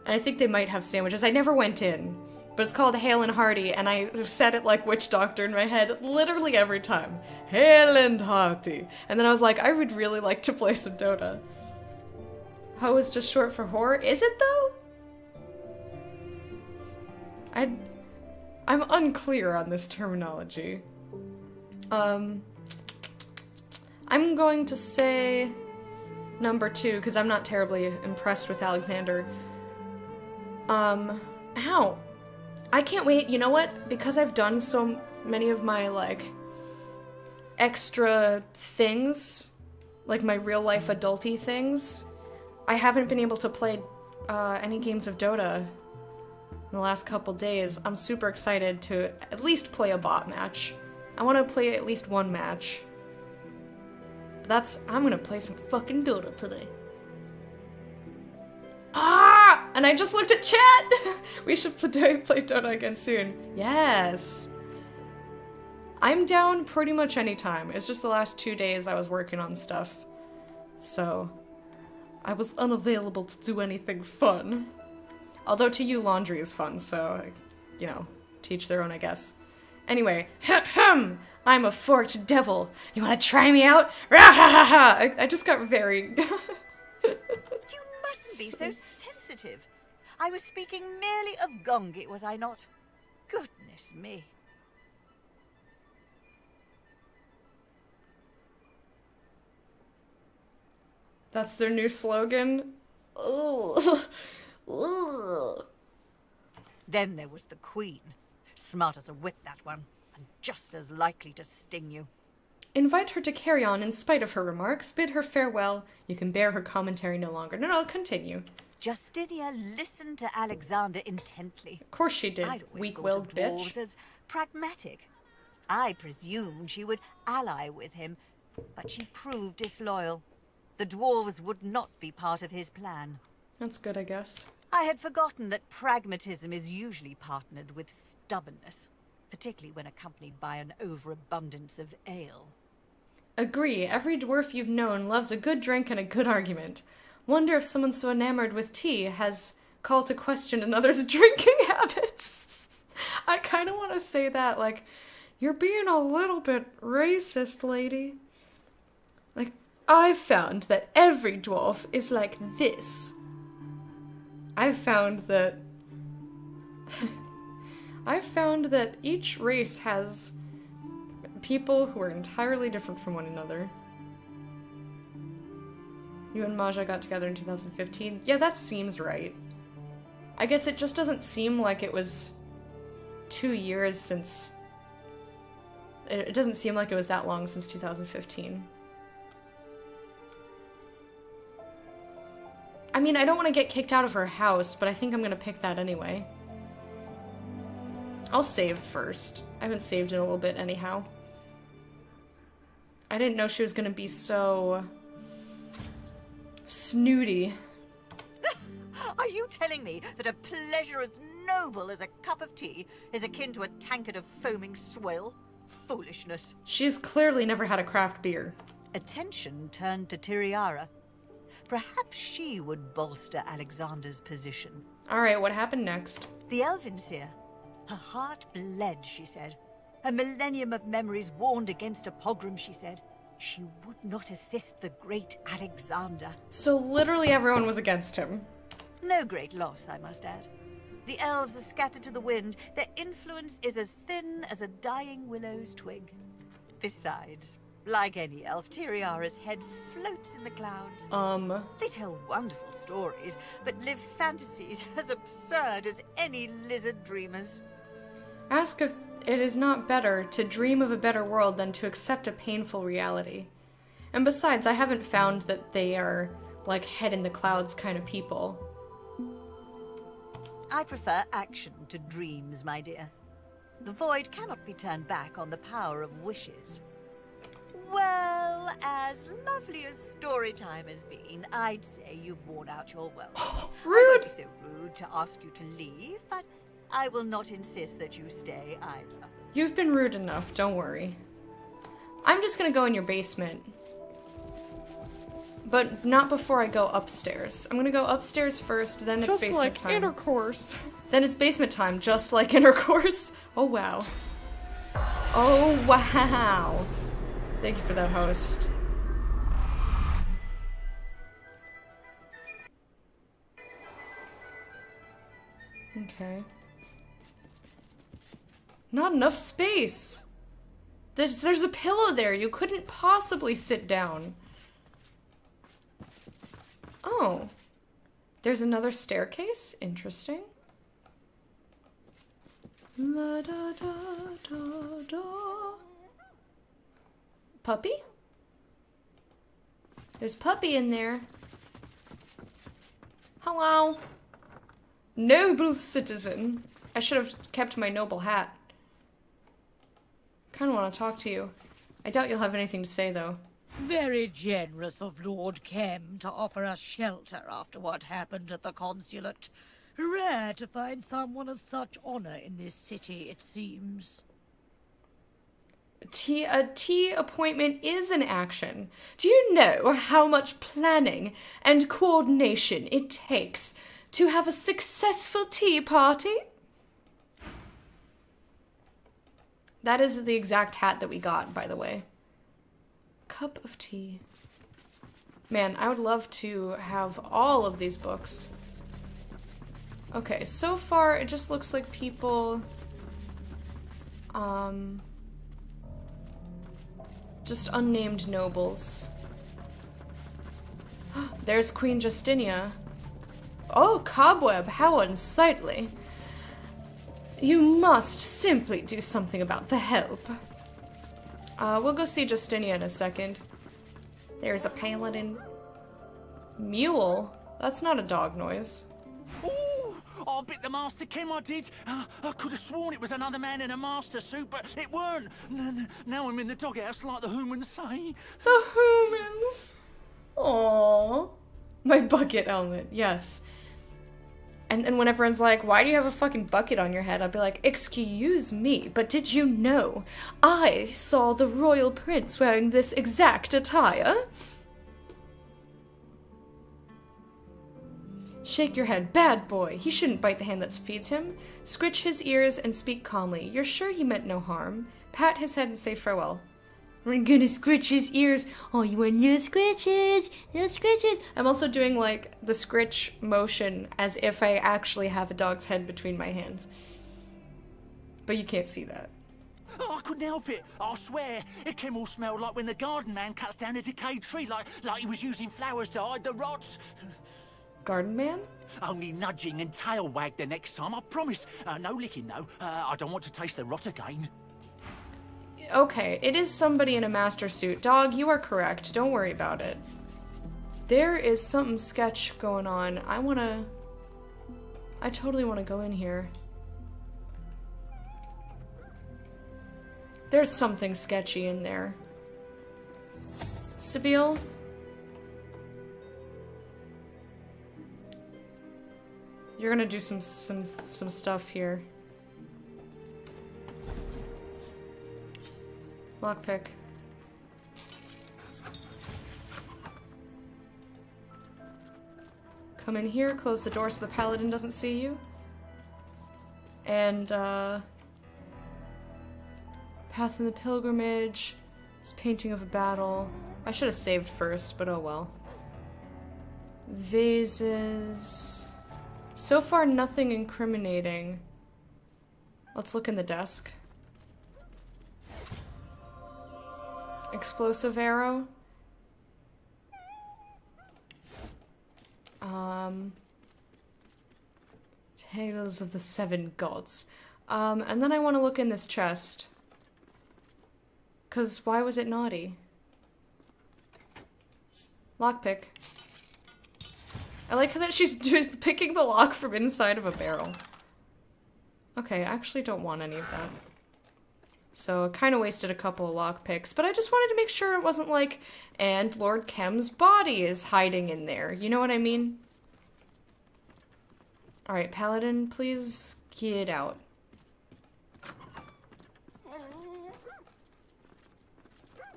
And I think they might have sandwiches. I never went in, but it's called Hale and Hearty, and I said it like Witch Doctor in my head literally every time. Hale and Hearty. And then I was like, I would really like to play some Dota. Ho is just short for whore. Is it though? I'm unclear on this terminology. I'm going to say number 2, because I'm not terribly impressed with Alexander. Ow. I can't wait, you know what? Because I've done so many of my, like, extra things, like my real-life adulty things, I haven't been able to play any games of Dota in the last couple days. I'm super excited to at least play a bot match. I want to play at least one match. I'm gonna play some fucking Dota today. Ah! And I just looked at chat! We should play Dota again soon. Yes! I'm down pretty much anytime. It's just the last 2 days I was working on stuff. So, I was unavailable to do anything fun. Although to you, laundry is fun, so, you know, teach their own, I guess. Anyway, I'm a forked devil. You wanna try me out? I just got very... You mustn't be so sensitive. I was speaking merely of Gongi, was I not? Goodness me. That's their new slogan? Ugh. Ugh. Then there was the Queen. Smart as a whip, that one. And just as likely to sting you. Invite her to carry on in spite of her remarks. Bid her farewell. You can bear her commentary no longer. No, continue. Justinia listened to Alexander intently. Of course she did, weak-willed bitch. As pragmatic. I presumed she would ally with him, but she proved disloyal. The dwarves would not be part of his plan. That's good, I guess. I had forgotten that pragmatism is usually partnered with stubbornness, particularly when accompanied by an overabundance of ale. Agree. Every dwarf you've known loves a good drink and a good argument. Wonder if someone so enamored with tea has called to question another's drinking habits. I kind of want to say that, like, you're being a little bit racist, lady. Like, I've found that every dwarf is like this. I've found that each race has people who are entirely different from one another. You and Maja got together in 2015. Yeah, that seems right. I guess it just doesn't seem like it was 2 years since... It doesn't seem like it was that long since 2015. I mean, I don't want to get kicked out of her house, but I think I'm gonna pick that anyway. I'll save first. I haven't saved in a little bit anyhow. I didn't know she was gonna be so... snooty. Are you telling me that a pleasure as noble as a cup of tea is akin to a tankard of foaming swill? Foolishness. She's clearly never had a craft beer. Attention turned to Tiriara. Perhaps she would bolster Alexander's position. Alright, what happened next? The Elvenseer. Her heart bled, she said. A millennium of memories warned against a pogrom, she said. She would not assist the great Alexander. So literally everyone was against him. No great loss, I must add. The elves are scattered to the wind. Their influence is as thin as a dying willow's twig. Besides, like any elf, Tiriara's head floats in the clouds. They tell wonderful stories, but live fantasies as absurd as any lizard dreamers. Ask if it is not better to dream of a better world than to accept a painful reality. And besides, I haven't found that they are, like, head in the clouds kind of people. I prefer action to dreams, my dear. The void cannot be turned back on the power of wishes. Well, as lovely as story time has been, I'd say you've worn out your welcome. Rude! I won't be so rude to ask you to leave, but I will not insist that you stay either. You've been rude enough, don't worry. I'm just gonna go in your basement. But not before I go upstairs. I'm gonna go upstairs first, then it's Just basement like time. intercourse. Then it's basement time, just like intercourse. Oh wow. Oh wow. Thank you for that, host. Okay. Not enough space. There's a pillow there. You couldn't possibly sit down. Oh. There's another staircase? Interesting. La da da da da. Puppy? There's Puppy in there. Hello. Noble citizen. I should have kept my noble hat. Kinda want to talk to you. I doubt you'll have anything to say, though. Very generous of Lord Kem to offer us shelter after what happened at the consulate. Rare to find someone of such honor in this city, it seems. A tea appointment is an action. Do you know how much planning and coordination it takes to have a successful tea party? That is the exact hat that we got, by the way. Cup of tea. Man, I would love to have all of these books. Okay, so far it just looks like people... just unnamed nobles. There's Queen Justinia. Oh, Cobweb, how unsightly. You must simply do something about the help. We'll go see Justinia in a second. There's a paladin. Mule? That's not a dog noise. Ooh, I bit the Master Kem, I did. I could have sworn it was another man in a master suit, but it weren't. Now I'm in the doghouse like the humans say. The humans! Aww. My bucket helmet, yes. And then when everyone's like, why do you have a fucking bucket on your head? I'd be like, excuse me, but did you know I saw the royal prince wearing this exact attire? Shake your head, bad boy. He shouldn't bite the hand that feeds him. Scritch his ears and speak calmly. You're sure he meant no harm? Pat his head and say farewell. We're gonna scritch his ears. Oh, you want little scritches? Little scritches. I'm also doing, like, the scritch motion as if I actually have a dog's head between my hands. But you can't see that. Oh, I couldn't help it. I swear, it came all smelled like when the garden man cuts down a decayed tree, like he was using flowers to hide the rots. Garden man? Only nudging and tail wag the next time, I promise. No licking, though. I don't want to taste the rot again. Okay, it is somebody in a master suit. Dog, you are correct. Don't worry about it. There is something sketch going on. I totally want to go in here. There's something sketchy in there. Sibyl? You're gonna do some stuff here. Lockpick. Come in here, close the door so the paladin doesn't see you. And, Path in the Pilgrimage. This painting of a battle. I should have saved first, but oh well. Vases. So far, nothing incriminating. Let's look in the desk. Explosive arrow. Tales of the Seven Gods. And then I want to look in this chest. 'Cause why was it naughty? Lockpick. I like how that she's picking the lock from inside of a barrel. Okay, I actually don't want any of that. So, kind of wasted a couple of lockpicks, but I just wanted to make sure it wasn't like, and Lord Kem's body is hiding in there. You know what I mean? Alright, Paladin, please get out.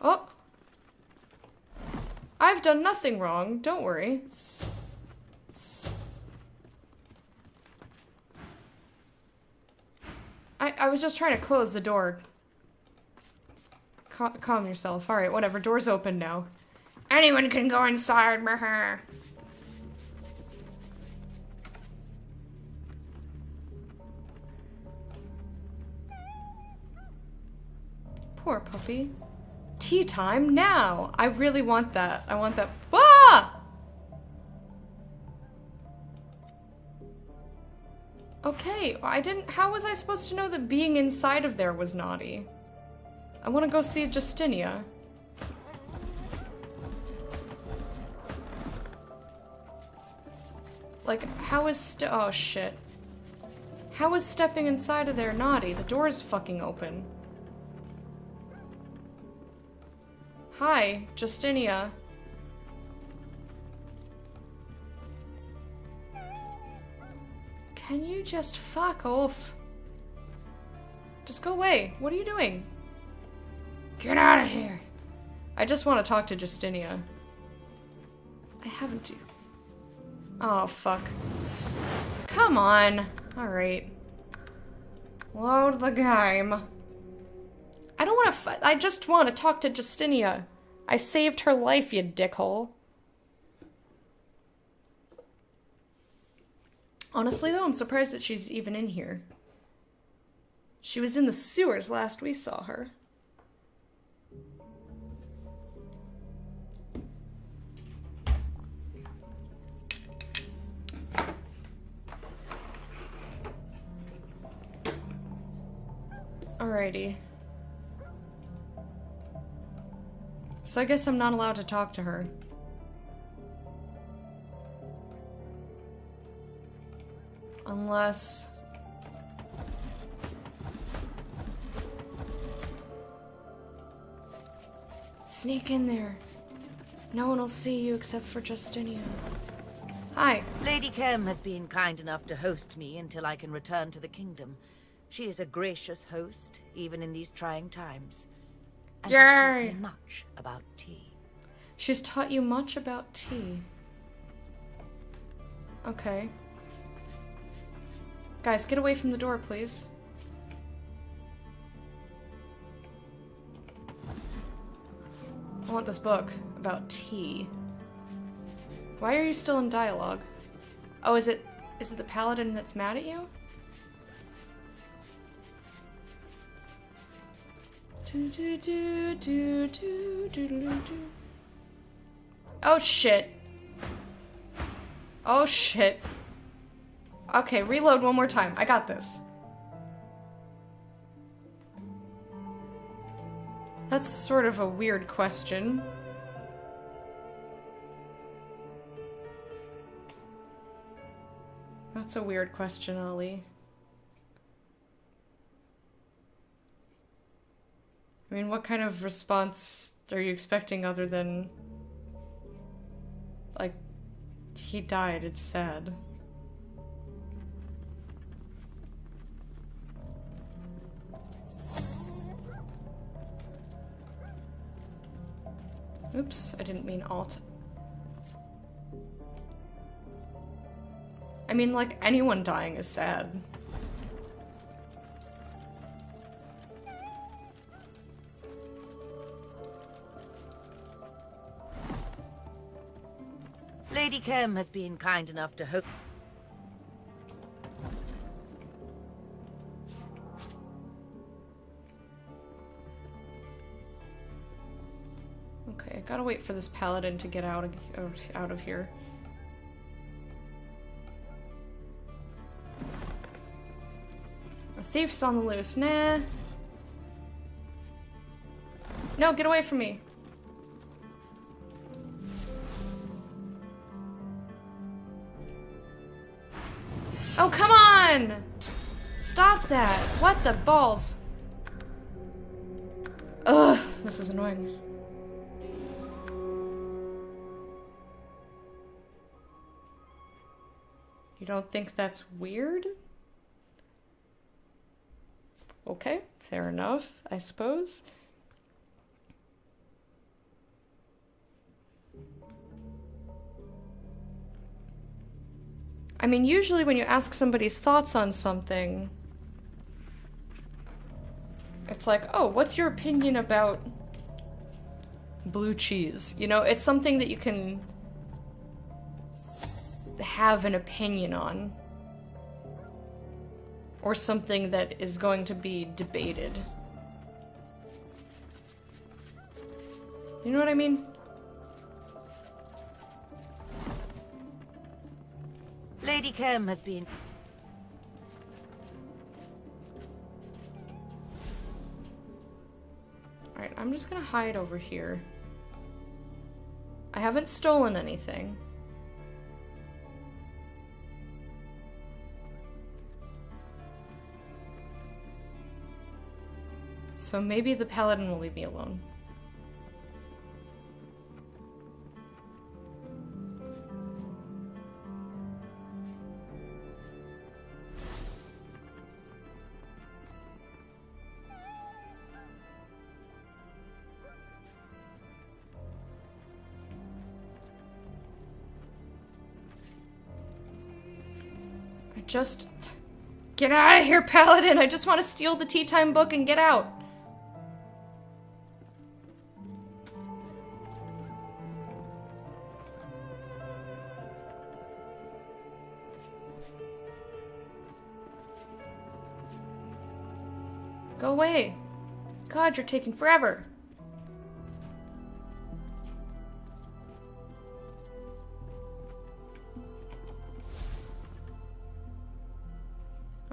Oh! I've done nothing wrong, don't worry. I was just trying to close the door. Calm yourself. Alright, whatever. Door's open now. Anyone can go inside, meh. Poor puppy. Tea time now! I really want that. I want that. Ah! Okay, how was I supposed to know that being inside of there was naughty? I want to go see Justinia. Like, how is oh shit. How is stepping inside of there naughty? The door is fucking open. Hi, Justinia. Can you just fuck off? Just go away. What are you doing? Get out of here. I just want to talk to Justinia. I haven't to. Oh, fuck. Come on. Alright. Load the game. I don't want to I just want to talk to Justinia. I saved her life, you dickhole. Honestly, though, I'm surprised that she's even in here. She was in the sewers last we saw her. Alrighty. So I guess I'm not allowed to talk to her. Unless... Sneak in there. No one will see you except for Justinia. Hi. Lady Kem has been kind enough to host me until I can return to the kingdom. She is a gracious host, even in these trying times. And has taught me much about tea. She's taught you much about tea. Okay. Guys, get away from the door, please. I want this book about tea. Why are you still in dialogue? Oh, is it the paladin that's mad at you? Oh shit. Oh shit. Okay, reload one more time. I got this. That's sort of a weird question. That's a weird question, Ollie. I mean, what kind of response are you expecting other than... like, he died, it's sad. Oops, I didn't mean alt. I mean, like, anyone dying is sad. Lady Kem has been kind enough to host. Okay, I gotta wait for this paladin to get out of here. A thief's on the loose. Nah. No, get away from me. Oh, come on! Stop that! What the balls? Ugh, this is annoying. You don't think that's weird? Okay, fair enough, I suppose. I mean, usually when you ask somebody's thoughts on something, it's like, oh, what's your opinion about blue cheese? You know, it's something that you can have an opinion on. Or something that is going to be debated. You know what I mean? Lady Kem has been... Alright, I'm just gonna hide over here. I haven't stolen anything. So maybe the paladin will leave me alone. Just get out of here, paladin! I just want to steal the tea time book and get out. Go away. God, you're taking forever.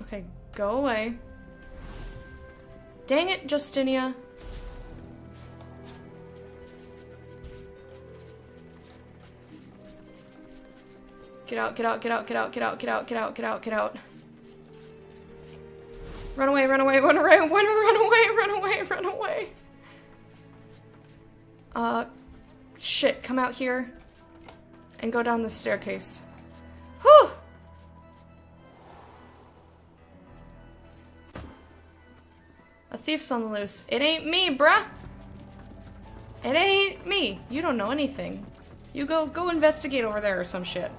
Okay, go away. Dang it, Justinia. Get out, get out, get out, get out, get out, get out, get out, get out, get out. Run away, run away, run away, run away, run away, run away. Shit, come out here and go down this staircase. Whew! A thief's on the loose. It ain't me, bruh! It ain't me! You don't know anything. You go investigate over there or some shit.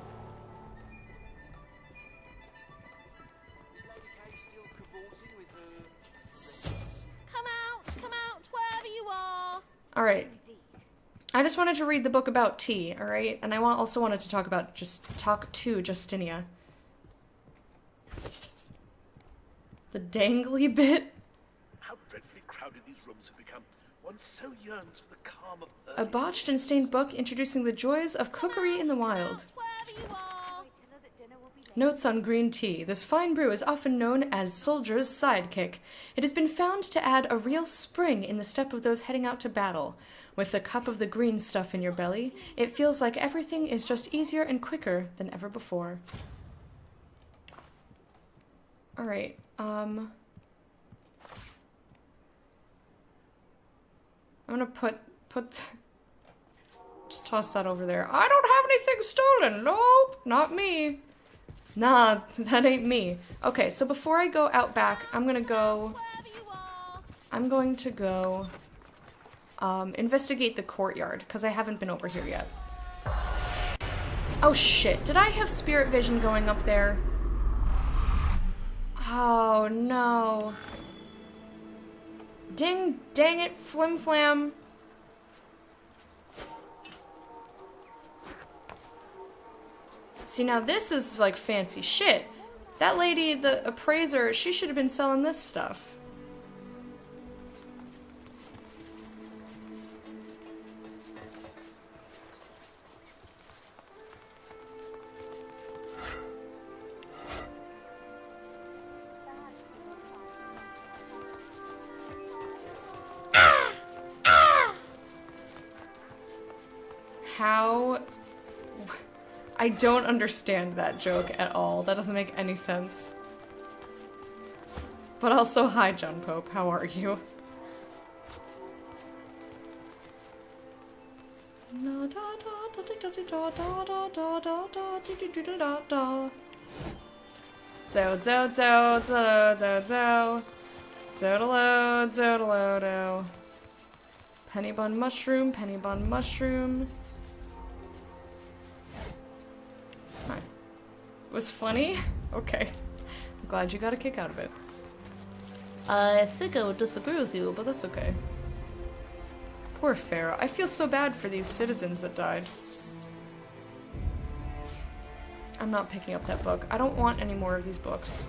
Come out, wherever you are. Alright. I just wanted to read the book about tea, alright? And I also wanted to talk to Justinia. The dangly bit. How dreadfully crowded these rooms have become. One so yearns for the calm of earth. A botched and stained book introducing the joys of cookery in the wild. Wherever you are. Notes on green tea. This fine brew is often known as soldier's sidekick. It has been found to add a real spring in the step of those heading out to battle. With the cup of the green stuff in your belly, it feels like everything is just easier and quicker than ever before. Alright, I'm gonna put just toss that over there. I don't have anything stolen. Nope, not me. Nah, that ain't me. Okay, so before I go out back, I'm going to go investigate the courtyard, because I haven't been over here yet. Oh shit, did I have spirit vision going up there? Oh no. Dang it, flim flam. See, now this is like fancy shit. That lady, the appraiser, she should have been selling this stuff. How? I don't understand that joke at all. That doesn't make any sense. But also, hi John Pope, how are you? Zo zo zo zo zo zo. Zodalo, zodalo. Penny bun mushroom, penny bun mushroom. Hi. It was funny? Okay. I'm glad you got a kick out of it. I think I would disagree with you, but that's okay. Poor Pharaoh. I feel so bad for these citizens that died. I'm not picking up that book. I don't want any more of these books.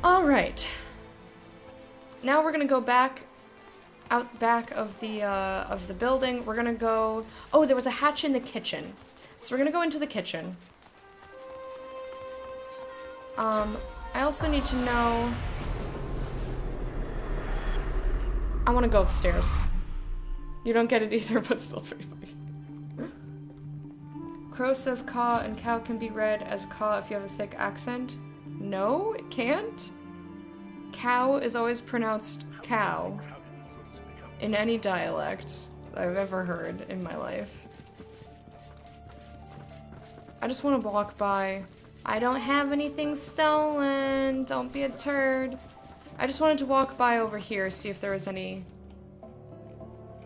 Alright. Now we're gonna go back out back of the building. We're gonna go... Oh, there was a hatch in the kitchen. So we're gonna go into the kitchen. I also need to know... I want to go upstairs. You don't get it either, but still pretty funny. Crow says caw, and cow can be read as caw if you have a thick accent. No, it can't. Cow is always pronounced cow in any dialect I've ever heard in my life. I just want to walk by. I don't have anything stolen. Don't be a turd. I just wanted to walk by over here, see if there was any...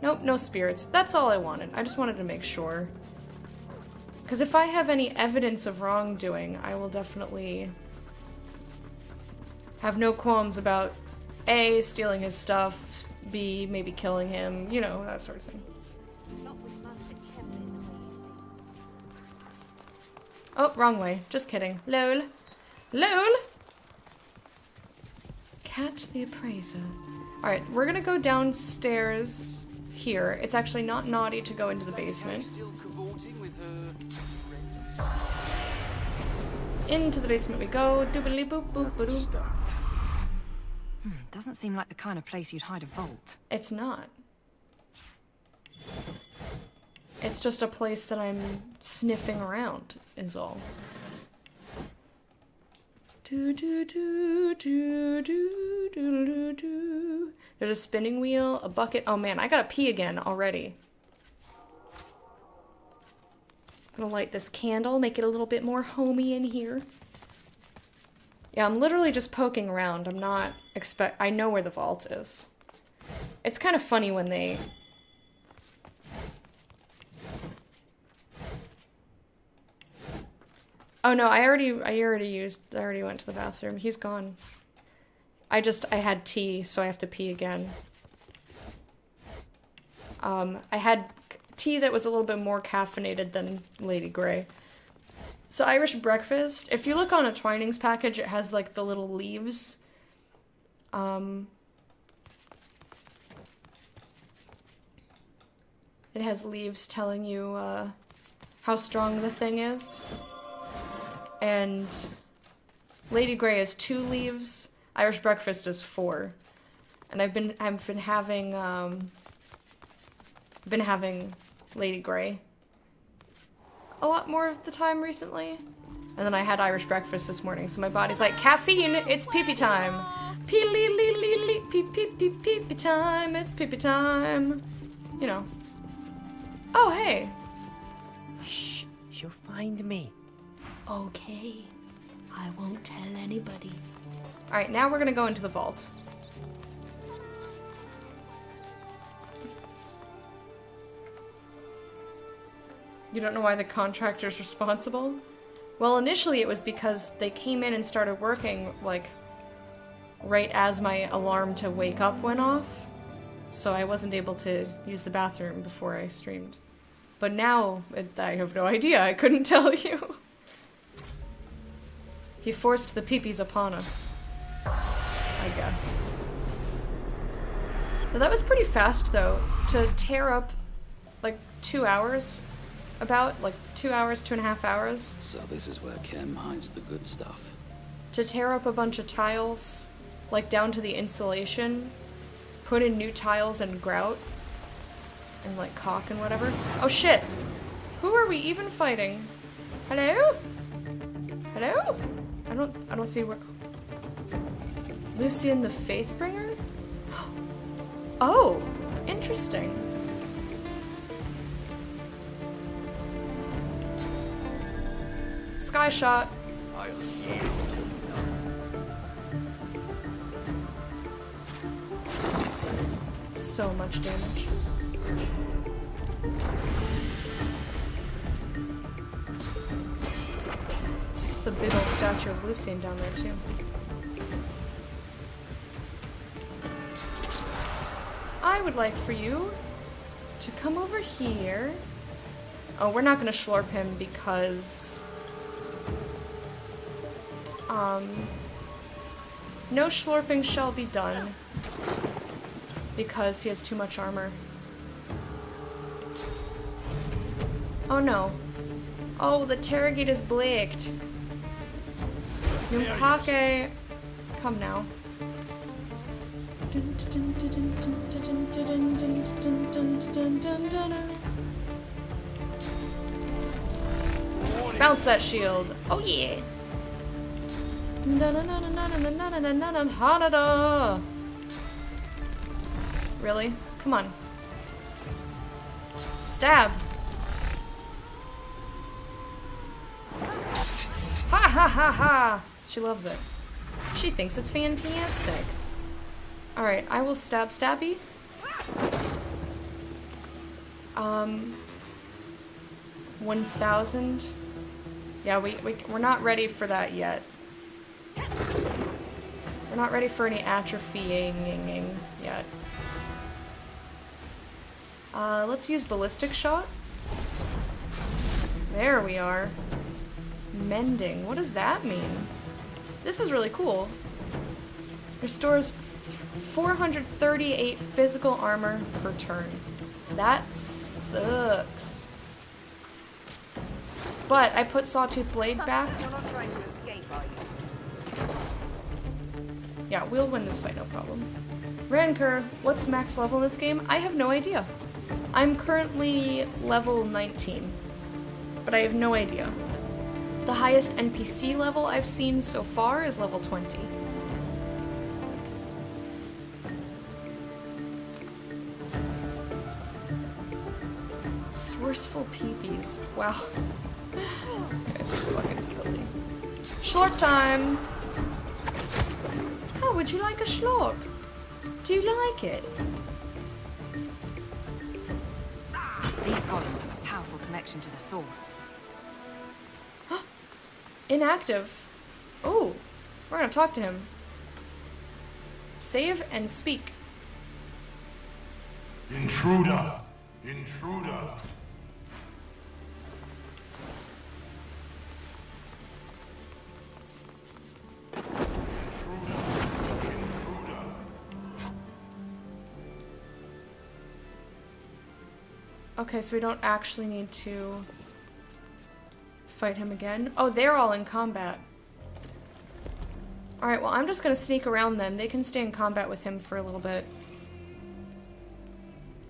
Nope, no spirits. That's all I wanted. I just wanted to make sure. Because if I have any evidence of wrongdoing, I will definitely have no qualms about A, stealing his stuff, B, maybe killing him, you know, that sort of thing. Oh, wrong way. Just kidding. Lol. LOL! Cat the appraiser. Alright, we're gonna go downstairs here. It's actually not naughty to go into the basement. Into the basement we go. Doobly boop boop boop. Doesn't seem like the kind of place you'd hide a vault. It's not. It's just a place that I'm sniffing around, is all. Do do do do do do do do. There's a spinning wheel, a bucket. Oh man, I gotta pee again already. I'm gonna light this candle, make it a little bit more homey in here. Yeah, I'm literally just poking around. I'm not I know where the vault is. It's kind of funny when they... Oh no, I already went to the bathroom. He's gone. I had tea, so I have to pee again. I had tea that was a little bit more caffeinated than Lady Grey. So Irish breakfast, if you look on a Twinings package, it has like the little leaves. It has leaves telling you how strong the thing is. And Lady Grey is 2 leaves. Irish Breakfast is 4. And I've been having Lady Grey a lot more of the time recently. And then I had Irish Breakfast this morning, so my body's like, caffeine, it's pee-pee time. Pee-pee time, it's pee-pee time. You know. Oh, hey. Shh, she'll find me. Okay. I won't tell anybody. Alright, now we're gonna go into the vault. You don't know why the contractor's responsible? Well, initially it was because they came in and started working, like, right as my alarm to wake up went off. So I wasn't able to use the bathroom before I streamed. But now, I have no idea, I couldn't tell you. He forced the peepees upon us, I guess. But that was pretty fast, though, to tear up, like, 2 hours. About, like, 2 hours, 2.5 hours. So this is where Kim hides the good stuff. To tear up a bunch of tiles, like, down to the insulation, put in new tiles and grout, and, like, caulk and whatever. Oh, shit! Who are we even fighting? Hello? Hello? I don't see where... Lucian the Faithbringer? Oh! Interesting. Sky shot. I'll yield to So much damage. It's a big old statue of Lucian down there too. I would like for you to come over here. Oh, we're not gonna schlorp him because no schlorping shall be done because he has too much armor. Oh no. Oh, the Terragate is blaked. Yumpake, come now. Bounce that shield. Oh yeah. Really? Come on. Stab. Ha ha ha ha! She loves it. She thinks it's fantastic. Alright, I will stab Stabby. 1,000. Yeah, we're not ready for that yet. We're not ready for any atrophying yet. Let's use ballistic shot. There we are. Mending. What does that mean? This is really cool. Restores 438 physical armor per turn. That sucks. But I put Sawtooth Blade back. You're not trying to escape, are you? Yeah, we'll win this fight, no problem. Rancor, what's max level in this game? I have no idea. I'm currently level 19, but I have no idea. The highest NPC level I've seen so far is level 20. Forceful peepees. Wow. You guys are fucking silly. Schlorp time! How would you like a schlorp? Do you like it? These golems have a powerful connection to the source. Inactive. Oh, we're gonna talk to him. Save and speak. Intruder! Intruder! Okay, so we don't actually need to fight him again. Oh, they're all in combat. Alright, well, I'm just gonna sneak around then. They can stay in combat with him for a little bit.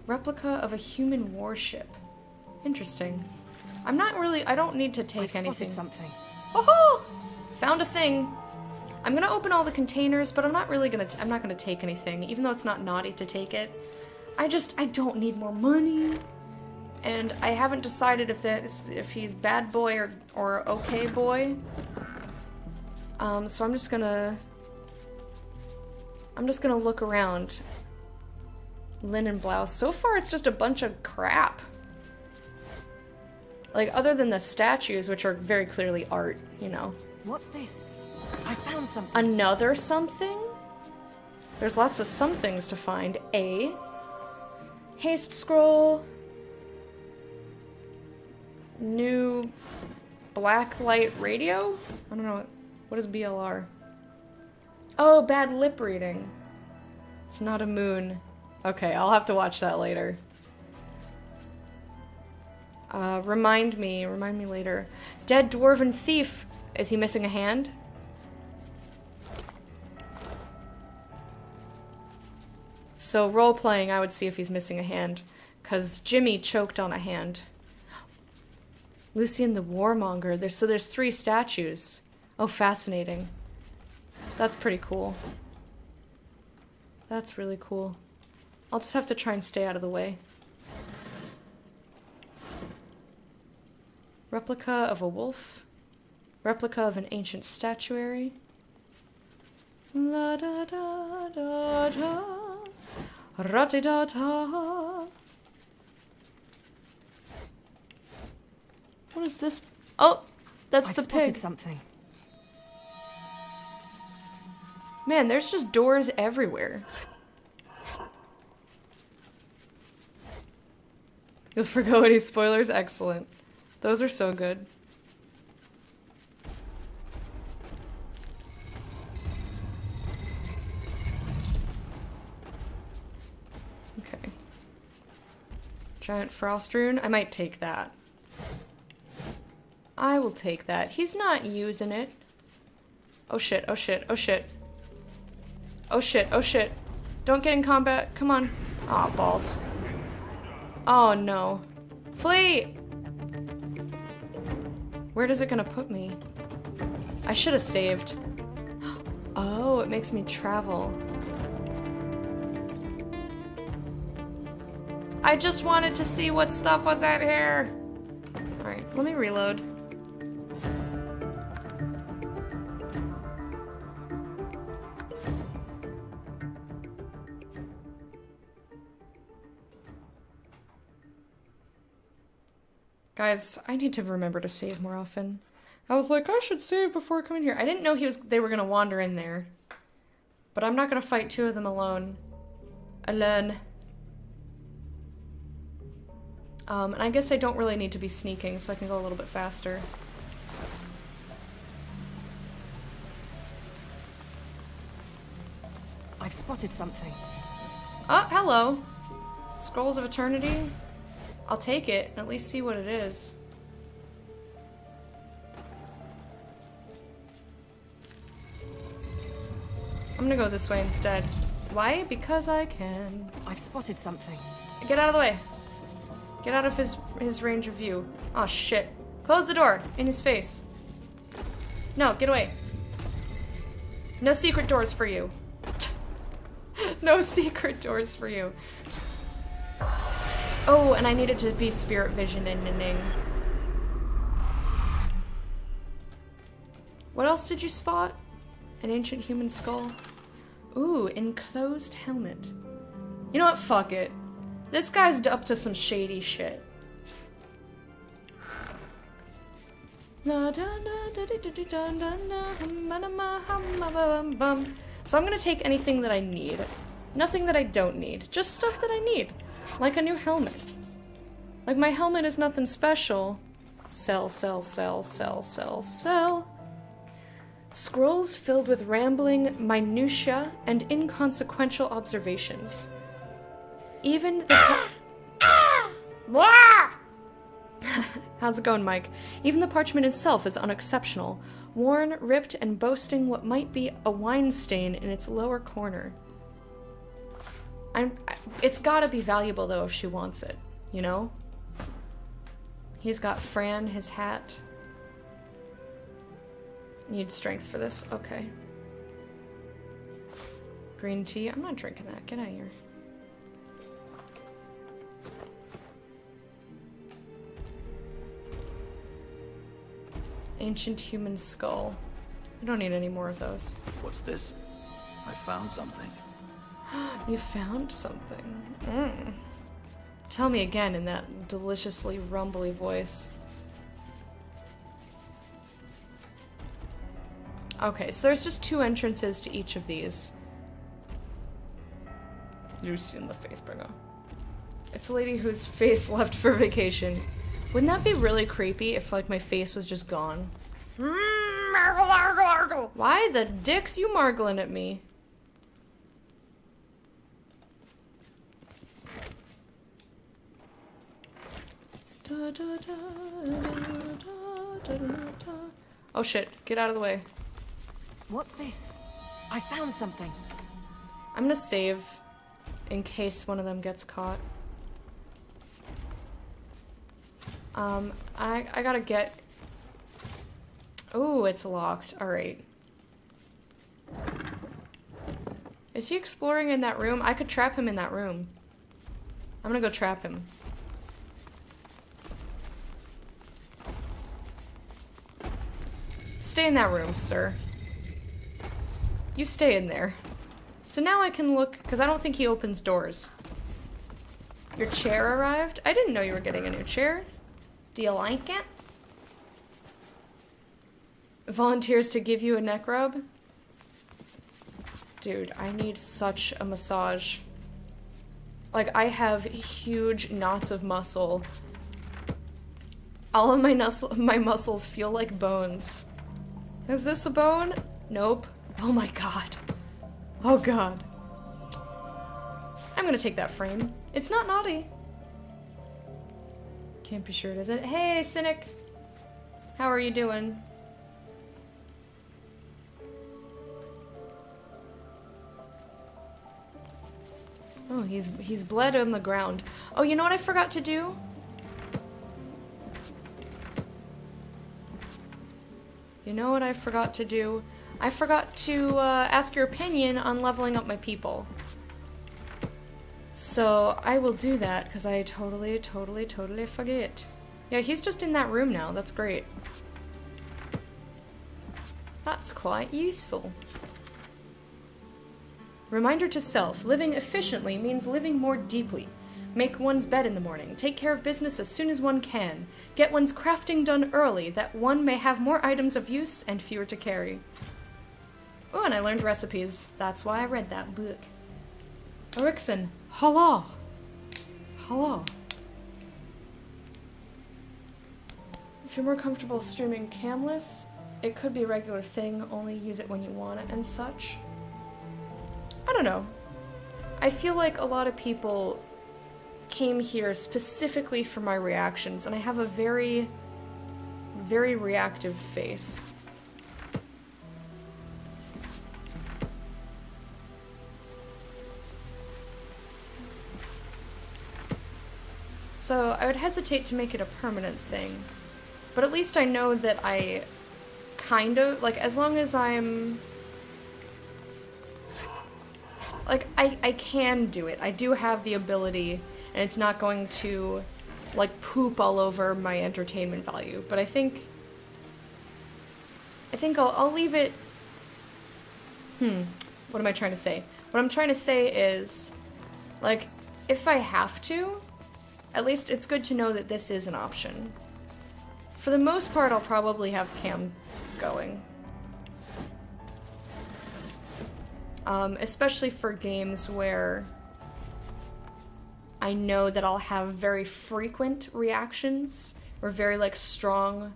Replica of a human warship. Interesting. I'm not really... I don't need to take anything. Something. Oh! Found a thing. I'm gonna open all the containers, but I'm not really gonna... I'm not gonna take anything, even though it's not naughty to take it. I don't need more money. And I haven't decided if he's bad boy or okay boy. So I'm just gonna look around. Linen blouse. So far it's just a bunch of crap. Like, other than the statues, which are very clearly art, you know. What's this? I found something. Another something? There's lots of somethings to find. A haste scroll. New blacklight radio? I don't know. What is BLR? Oh, bad lip reading. It's not a moon. Okay, I'll have to watch that later. Remind me later. Dead dwarven thief. Is he missing a hand? So role-playing, I would see if he's missing a hand. Because Jimmy choked on a hand. Lucian the Warmonger. There's 3 statues. Oh, fascinating. That's pretty cool. That's really cool. I'll just have to try and stay out of the way. Replica of a wolf. Replica of an ancient statuary. La da da da da. Rati da da. What is this? Oh, that's the pig. Something. Man, there's just doors everywhere. You'll forgo any spoilers? Excellent. Those are so good. Okay. Giant frost rune. I might take that. I will take that. He's not using it. Oh shit, oh shit, oh shit. Oh shit, oh shit. Don't get in combat. Come on. Aw, balls. Oh no. Flee! Where is it gonna put me? I should have saved. Oh, it makes me travel. I just wanted to see what stuff was out here. Alright, let me reload. Guys, I need to remember to save more often. I was like, I should save before coming here. I didn't know they were gonna wander in there. But I'm not gonna fight 2 of them alone. Alone. And I guess I don't really need to be sneaking, so I can go a little bit faster. I've spotted something. Oh, hello. Scrolls of Eternity. I'll take it and at least see what it is. I'm gonna go this way instead. Why? Because I can. I've spotted something. Get out of the way. Get out of his range of view. Oh shit. Close the door. In his face. No, get away. No secret doors for you. No secret doors for you. Oh, and I needed to be spirit vision and Ning. What else did you spot? An ancient human skull. Ooh, enclosed helmet. You know what? Fuck it. This guy's up to some shady shit. So I'm gonna take anything that I need. Nothing that I don't need. Just stuff that I need. Like a new helmet. Like my helmet is nothing special. Sell, sell, sell, sell, sell, sell. Scrolls filled with rambling minutia and inconsequential observations. Even the How's it going, Mike? Even the parchment itself is unexceptional. Worn, ripped, and boasting what might be a wine stain in its lower corner. It's gotta be valuable, though, if she wants it, you know? He's got Fran, his hat. Need strength for this. Okay. Green tea. I'm not drinking that. Get out of here. Ancient human skull. I don't need any more of those. What's this? I found something. You found something. Mm. Tell me again in that deliciously rumbly voice. Okay, so there's just 2 entrances to each of these. Lucian the Faithbringer. It's a lady whose face left for vacation. Wouldn't that be really creepy if, like, my face was just gone? Margle, margle, margle. Why the dicks you margling at me? Da, da, da, da. Oh shit, get out of the way. What's this? I found something. I'm gonna save in case one of them gets caught. I gotta get... Oh, it's locked. Alright. Is he exploring in that room? I could trap him in that room. I'm gonna go trap him. Stay in that room, sir. You stay in there. So now I can look, because I don't think he opens doors. Your chair arrived? I didn't know you were getting a new chair. Do you like it? Volunteers to give you a neck rub? Dude, I need such a massage. Like, I have huge knots of muscle. All of my muscles feel like bones. Is this a bone? Nope. Oh my god. Oh god. I'm gonna take that frame. It's not naughty. Can't be sure it isn't. Hey, Cynic! How are you doing? Oh, he's bled on the ground. Oh, you know what I forgot to do? You know what I forgot to do? I forgot to ask your opinion on leveling up my people. So I will do that because I totally forget. Yeah, he's just in that room now. That's great. That's quite useful. Reminder to self, living efficiently means living more deeply. Make one's bed in the morning. Take care of business as soon as one can. Get one's crafting done early, that one may have more items of use and fewer to carry. Oh, and I learned recipes. That's why I read that book. Erikson, hello. Hello. If you're more comfortable streaming camless, it could be a regular thing, only use it when you want it and such. I don't know. I feel like a lot of people came here specifically for my reactions, and I have a very, very reactive face. So I would hesitate to make it a permanent thing, but at least I know that I kind of, like, as long as I'm, like, I can do it. I do have the ability, and it's not going to, like, poop all over my entertainment value, but I think I'll leave it, what am I trying to say? What I'm trying to say is, like, if I have to, at least it's good to know that this is an option. For the most part, I'll probably have cam going. Especially for games where I know that I'll have very frequent reactions, or very, like, strong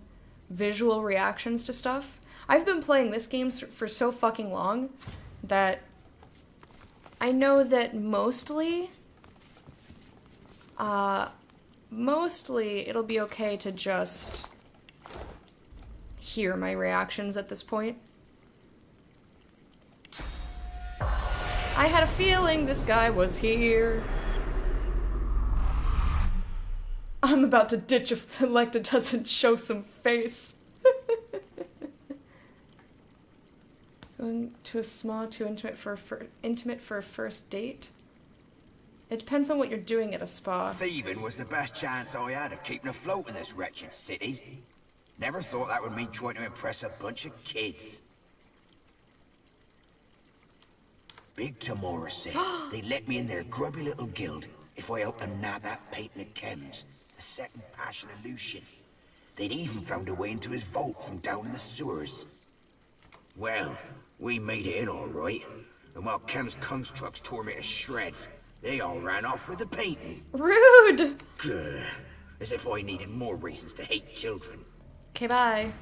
visual reactions to stuff. I've been playing this game for so fucking long that I know that mostly, mostly it'll be okay to just hear my reactions at this point. I had a feeling this guy was here. I'm about to ditch if the Electa doesn't show some face. Going to a spa too intimate for a first date? It depends on what you're doing at a spa. Thieving was the best chance I had of keeping afloat in this wretched city. Never thought that would mean trying to impress a bunch of kids. Big Tamora said they'd let me in their grubby little guild if I helped them nab that painting of Chem's, the second passion of Lucian. They'd even found a way into his vault from down in the sewers. Well, we made it in all right, and while Chem's constructs tore me to shreds, they all ran off with the painting. Rude! Grr. As if I needed more reasons to hate children. Okay, bye.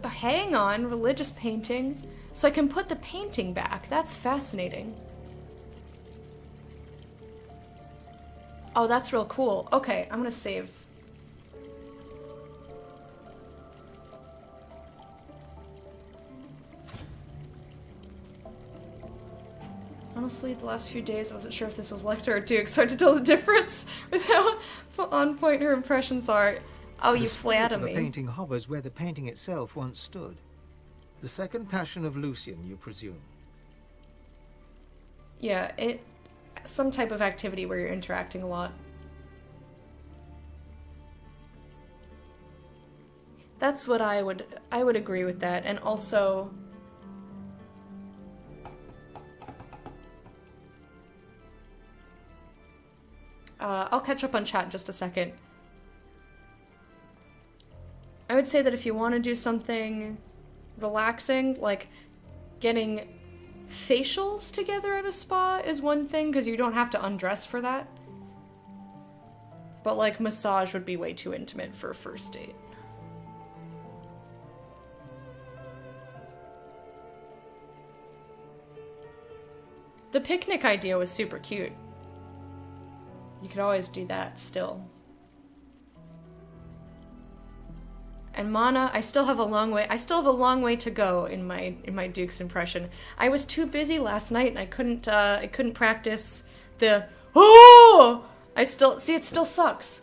Hang on, religious painting. So I can put the painting back. That's fascinating. Oh, that's real cool. Okay, I'm gonna save. Honestly, the last few days I wasn't sure if this was Lecter or Duke, so I had to tell the difference with how on point her impressions are. Oh, you flatter me. The painting hovers where the painting itself once stood. The second passion of Lucian, you presume? Yeah, some type of activity where you're interacting a lot. That's what I would agree with that, and also I'll catch up on chat in just a second. I would say that if you want to do something relaxing, like getting facials together at a spa is one thing, because you don't have to undress for that. But like massage would be way too intimate for a first date. The picnic idea was super cute. You could always do that still. And Mana, I still have a long way to go in my Duke's impression. I was too busy last night and I couldn't practice the oh! It still sucks.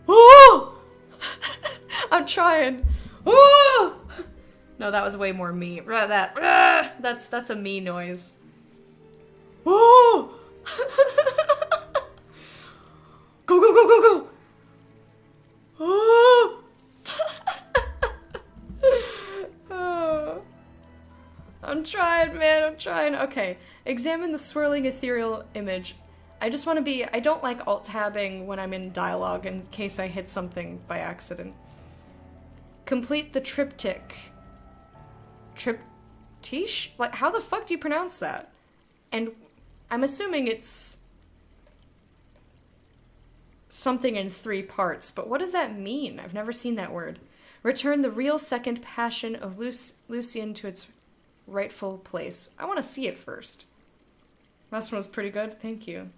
Oh! I'm trying. Oh! No, that was way more me. That's a me noise. Oh! Go, go, go, go, go! Oh! Oh. I'm trying, man, I'm trying. Okay, examine the swirling ethereal image. I just want to be... I don't like alt-tabbing when I'm in dialogue in case I hit something by accident. Complete the triptych. Triptyche? Like, how the fuck do you pronounce that? And I'm assuming it's something in 3 parts, but what does that mean? I've never seen that word. Return the real second passion of Lucian to its rightful place. I want to see it first. Last one was pretty good, thank you.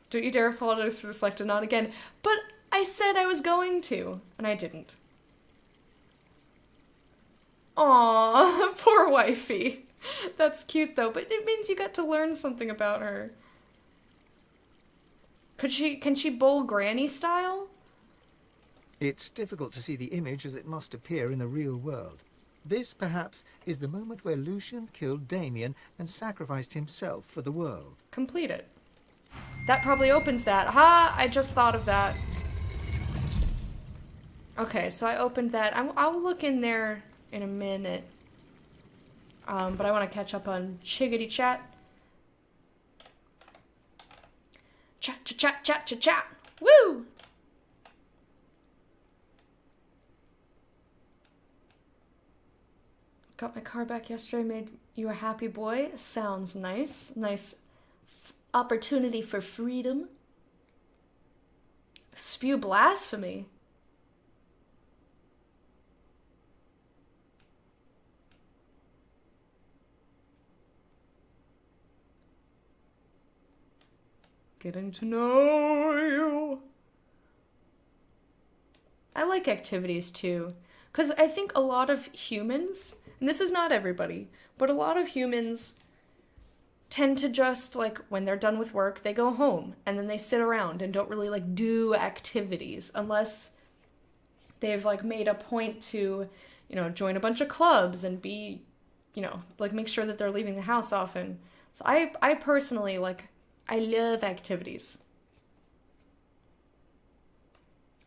Don't you dare apologize for the selected not again. But I said I was going to, and I didn't. Aww, poor wifey. That's cute though, but it means you got to learn something about her. Can she bowl granny style? It's difficult to see the image as it must appear in the real world. This, perhaps, is the moment where Lucian killed Damien and sacrificed himself for the world. Complete it. That probably opens that. Ha! I just thought of that. Okay, so I opened that. I'll look in there in a minute. But I want to catch up on Chiggity Chat. Chat, chat, chat, chat, chat, chat. Woo! Got my car back yesterday, made you a happy boy. Sounds nice. Nice opportunity for freedom. Spew blasphemy. Getting to know you. I like activities too, because I think a lot of humans, and this is not everybody, but a lot of humans tend to just, like, when they're done with work, they go home, and then they sit around and don't really, like, do activities, unless they've, like, made a point to, you know, join a bunch of clubs and be, you know, like, make sure that they're leaving the house often. So I personally, like, I love activities.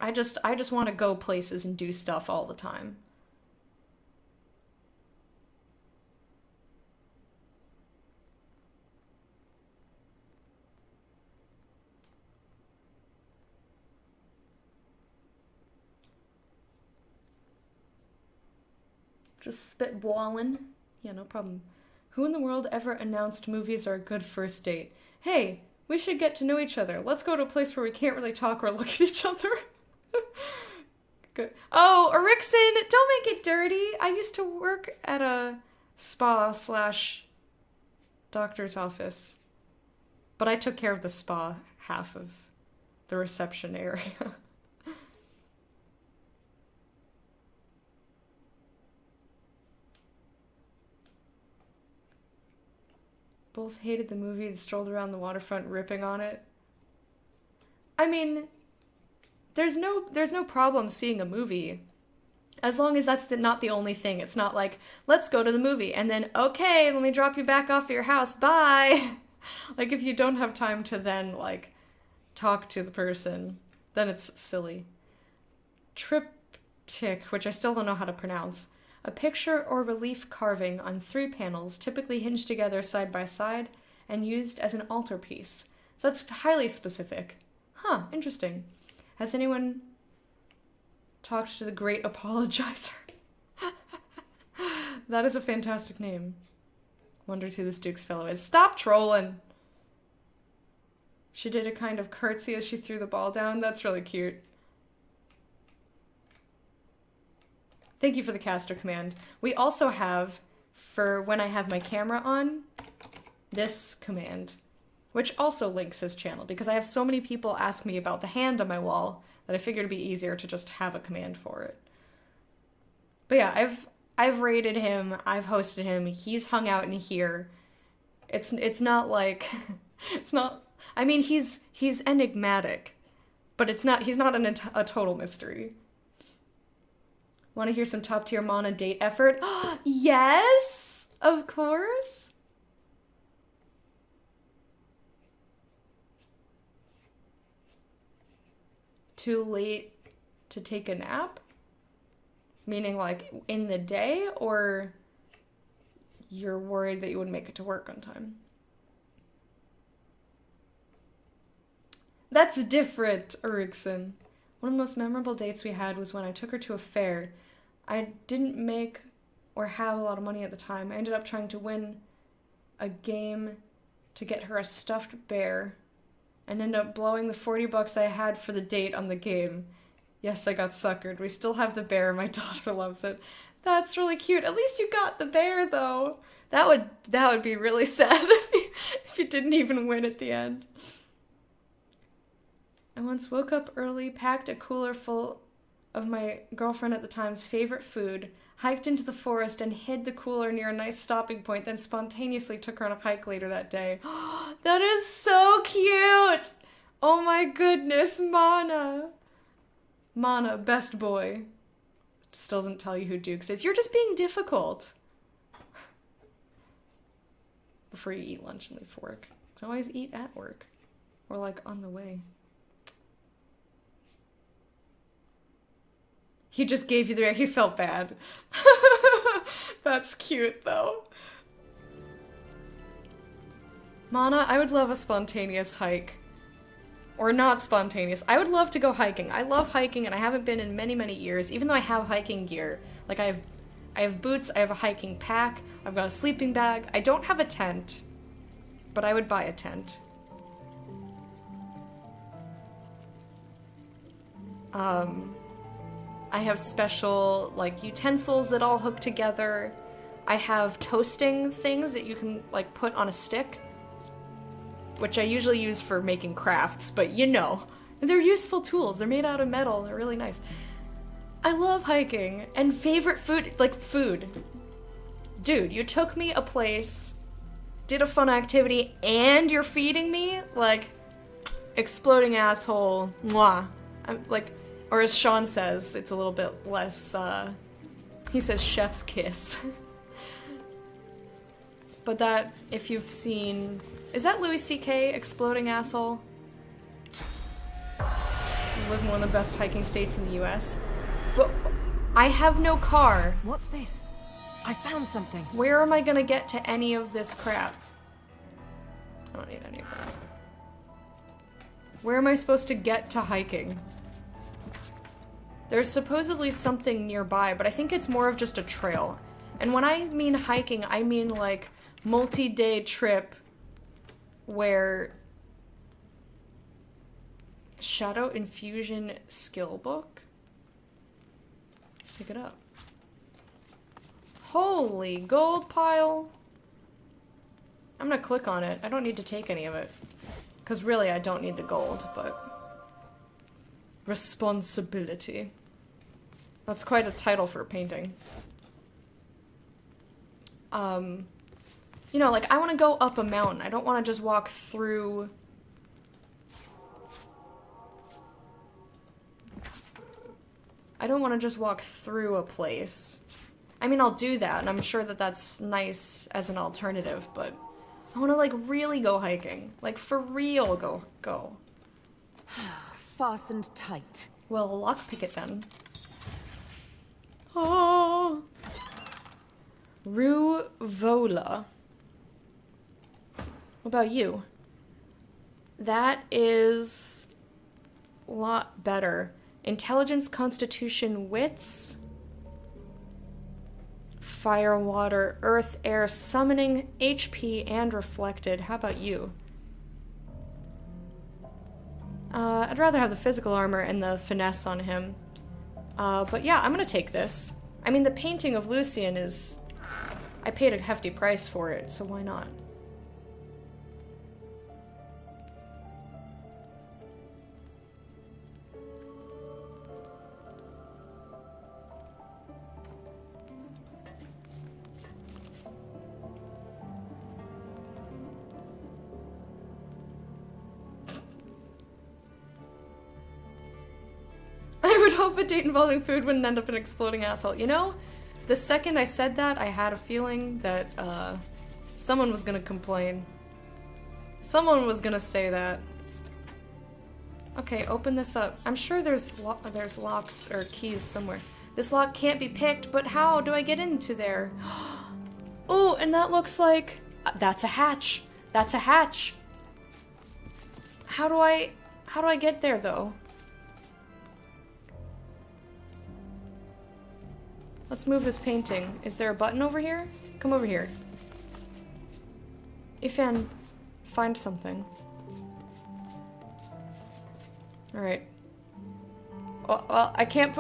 I just want to go places and do stuff all the time. Just spitballing. Yeah, no problem. Who in the world ever announced movies are a good first date? Hey, we should get to know each other. Let's go to a place where we can't really talk or look at each other. Good. Oh, Erikson, don't make it dirty. I used to work at a spa/doctor's office. But I took care of the spa half of the reception area. Both hated the movie and strolled around the waterfront ripping on it. I mean, there's no problem seeing a movie, as long as that's not the only thing. It's not like, let's go to the movie, and then, okay, let me drop you back off at your house, bye! Like, if you don't have time to then, like, talk to the person, then it's silly. Triptych, which I still don't know how to pronounce. A picture or relief carving on 3 panels, typically hinged together side by side, and used as an altarpiece. So that's highly specific. Huh, interesting. Has anyone talked to the Great Apologizer? That is a fantastic name. Wonders who this Duke's fellow is. Stop trolling! She did a kind of curtsy as she threw the ball down. That's really cute. Thank you for the caster command. We also have, for when I have my camera on, this command, which also links his channel, because I have so many people ask me about the hand on my wall that I figured it'd be easier to just have a command for it. But yeah, I've raided him, I've hosted him, he's hung out in here. It's not like, it's not, I mean, he's enigmatic, but he's not a total mystery. Want to hear some top-tier Mana date effort? Yes! Of course! Too late to take a nap? Meaning, like, in the day? Or you're worried that you wouldn't make it to work on time? That's different, Erikson. One of the most memorable dates we had was when I took her to a fair. I didn't make or have a lot of money at the time. I ended up trying to win a game to get her a stuffed bear and ended up blowing the 40 bucks I had for the date on the game. Yes, I got suckered. We still have the bear. My daughter loves it. That's really cute. At least you got the bear, though. That would be really sad if you didn't even win at the end. I once woke up early, packed a cooler full of my girlfriend at the time's favorite food, hiked into the forest, and hid the cooler near a nice stopping point, then spontaneously took her on a hike later that day. That is so cute! Oh my goodness, Mana! Mana, best boy. Still didn't tell you who Dukes is. You're just being difficult. Before you eat lunch and leave for work. You can always eat at work. Or, like, on the way. He just gave you the... He felt bad. That's cute, though. Mana, I would love a spontaneous hike. Or not spontaneous. I would love to go hiking. I love hiking, and I haven't been in many, many years, even though I have hiking gear. Like, I have boots, I have a hiking pack, I've got a sleeping bag. I don't have a tent, but I would buy a tent. I have special, like, utensils that all hook together. I have toasting things that you can, like, put on a stick. which I usually use for making crafts, but you know. They're useful tools. They're made out of metal. They're really nice. I love hiking. And favorite food, like food. Dude, you took me a place, did a fun activity, and you're feeding me? Like, exploding asshole. Mwah. I'm like, or as Sean says, it's a little bit less, he says chef's kiss. But that, if you've seen, is that Louis C.K. exploding asshole? You live in one of the best hiking states in the US. But I have no car. What's this? I found something. Where am I gonna get to any of this crap? I don't need any of that. Where am I supposed to get to hiking? There's supposedly something nearby, but I think it's more of just a trail. And when I mean hiking, I mean like multi-day trip where Shadow Infusion skill book? Pick it up. Holy gold pile. I'm gonna click on it. I don't need to take any of it. Because really, I don't need the gold, but... Responsibility. That's quite a title for a painting. You know, like, I want to go up a mountain. I don't want to just walk through... I don't want to just walk through a place. I mean, I'll do that, and I'm sure that that's nice as an alternative, but I want to, like, really go hiking. Like, for real go. Fastened tight. Well, lockpick it then. Oh. Ruvola. What about you? That is a lot better. Intelligence, Constitution, Wits. Fire, Water, Earth, Air, Summoning, HP, and Reflected. How about you? I'd rather have the physical armor and the finesse on him. But yeah, I'm gonna take this. I mean, the painting of Lucian is... I paid a hefty price for it, so why not? I would hope a date involving food wouldn't end up an exploding asshole. You know, the second I said that, I had a feeling that, someone was gonna complain. Someone was gonna say that. Okay, open this up. I'm sure there's locks or keys somewhere. This lock can't be picked, but how do I get into there? Oh, and that looks like... that's a hatch. That's a hatch. How do I get there, though? Let's move this painting. Is there a button over here? Come over here. Ifan, find something. Alright. Well, I can't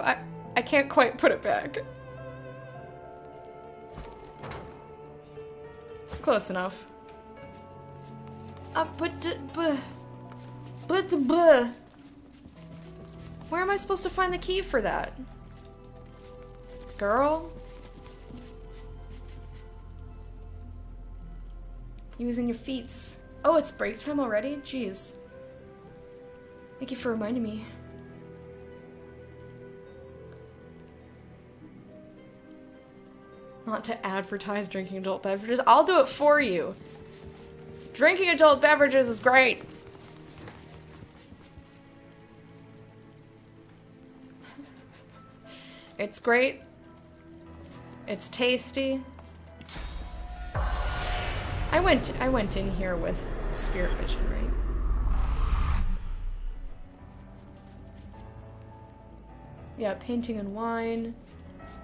quite put it back. It's close enough. Where am I supposed to find the key for that? Girl? Using your feets. Oh, it's break time already? Jeez. Thank you for reminding me. Not to advertise drinking adult beverages. I'll do it for you. Drinking adult beverages is great. It's great. It's tasty. I went in here with spirit vision, right? Yeah, painting and wine.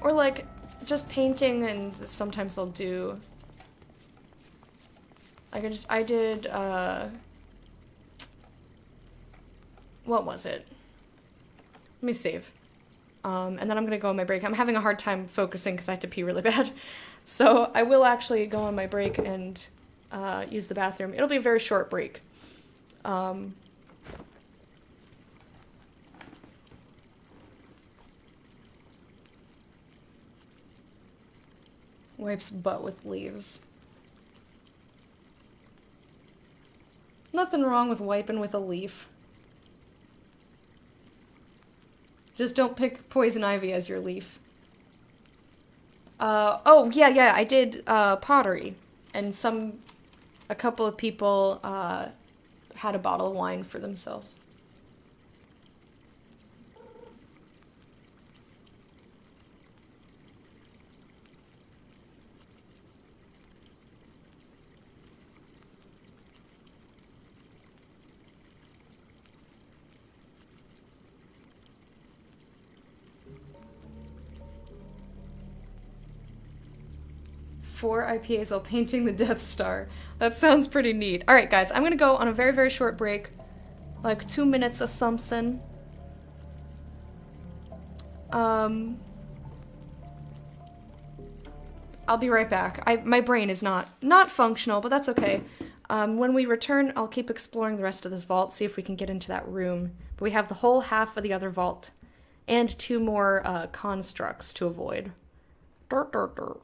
Or like just painting, and sometimes I'll do I did what was it? Let me save. And then I'm gonna go on my break. I'm having a hard time focusing because I have to pee really bad. So I will actually go on my break and use the bathroom. It'll be a very short break. Wipes butt with leaves. Nothing wrong with wiping with a leaf. Just don't pick poison ivy as your leaf. Oh, yeah, I did, pottery. And a couple of people, had a bottle of wine for themselves. Four IPAs while painting the Death Star. That sounds pretty neat. Alright, guys, I'm gonna go on a very, very short break. Like 2 minutes or something. I'll be right back. My brain is not functional, but that's okay. When we return, I'll keep exploring the rest of this vault, see if we can get into that room. But we have the whole half of the other vault. And 2 more, constructs to avoid. Dirt, dirt, dirt.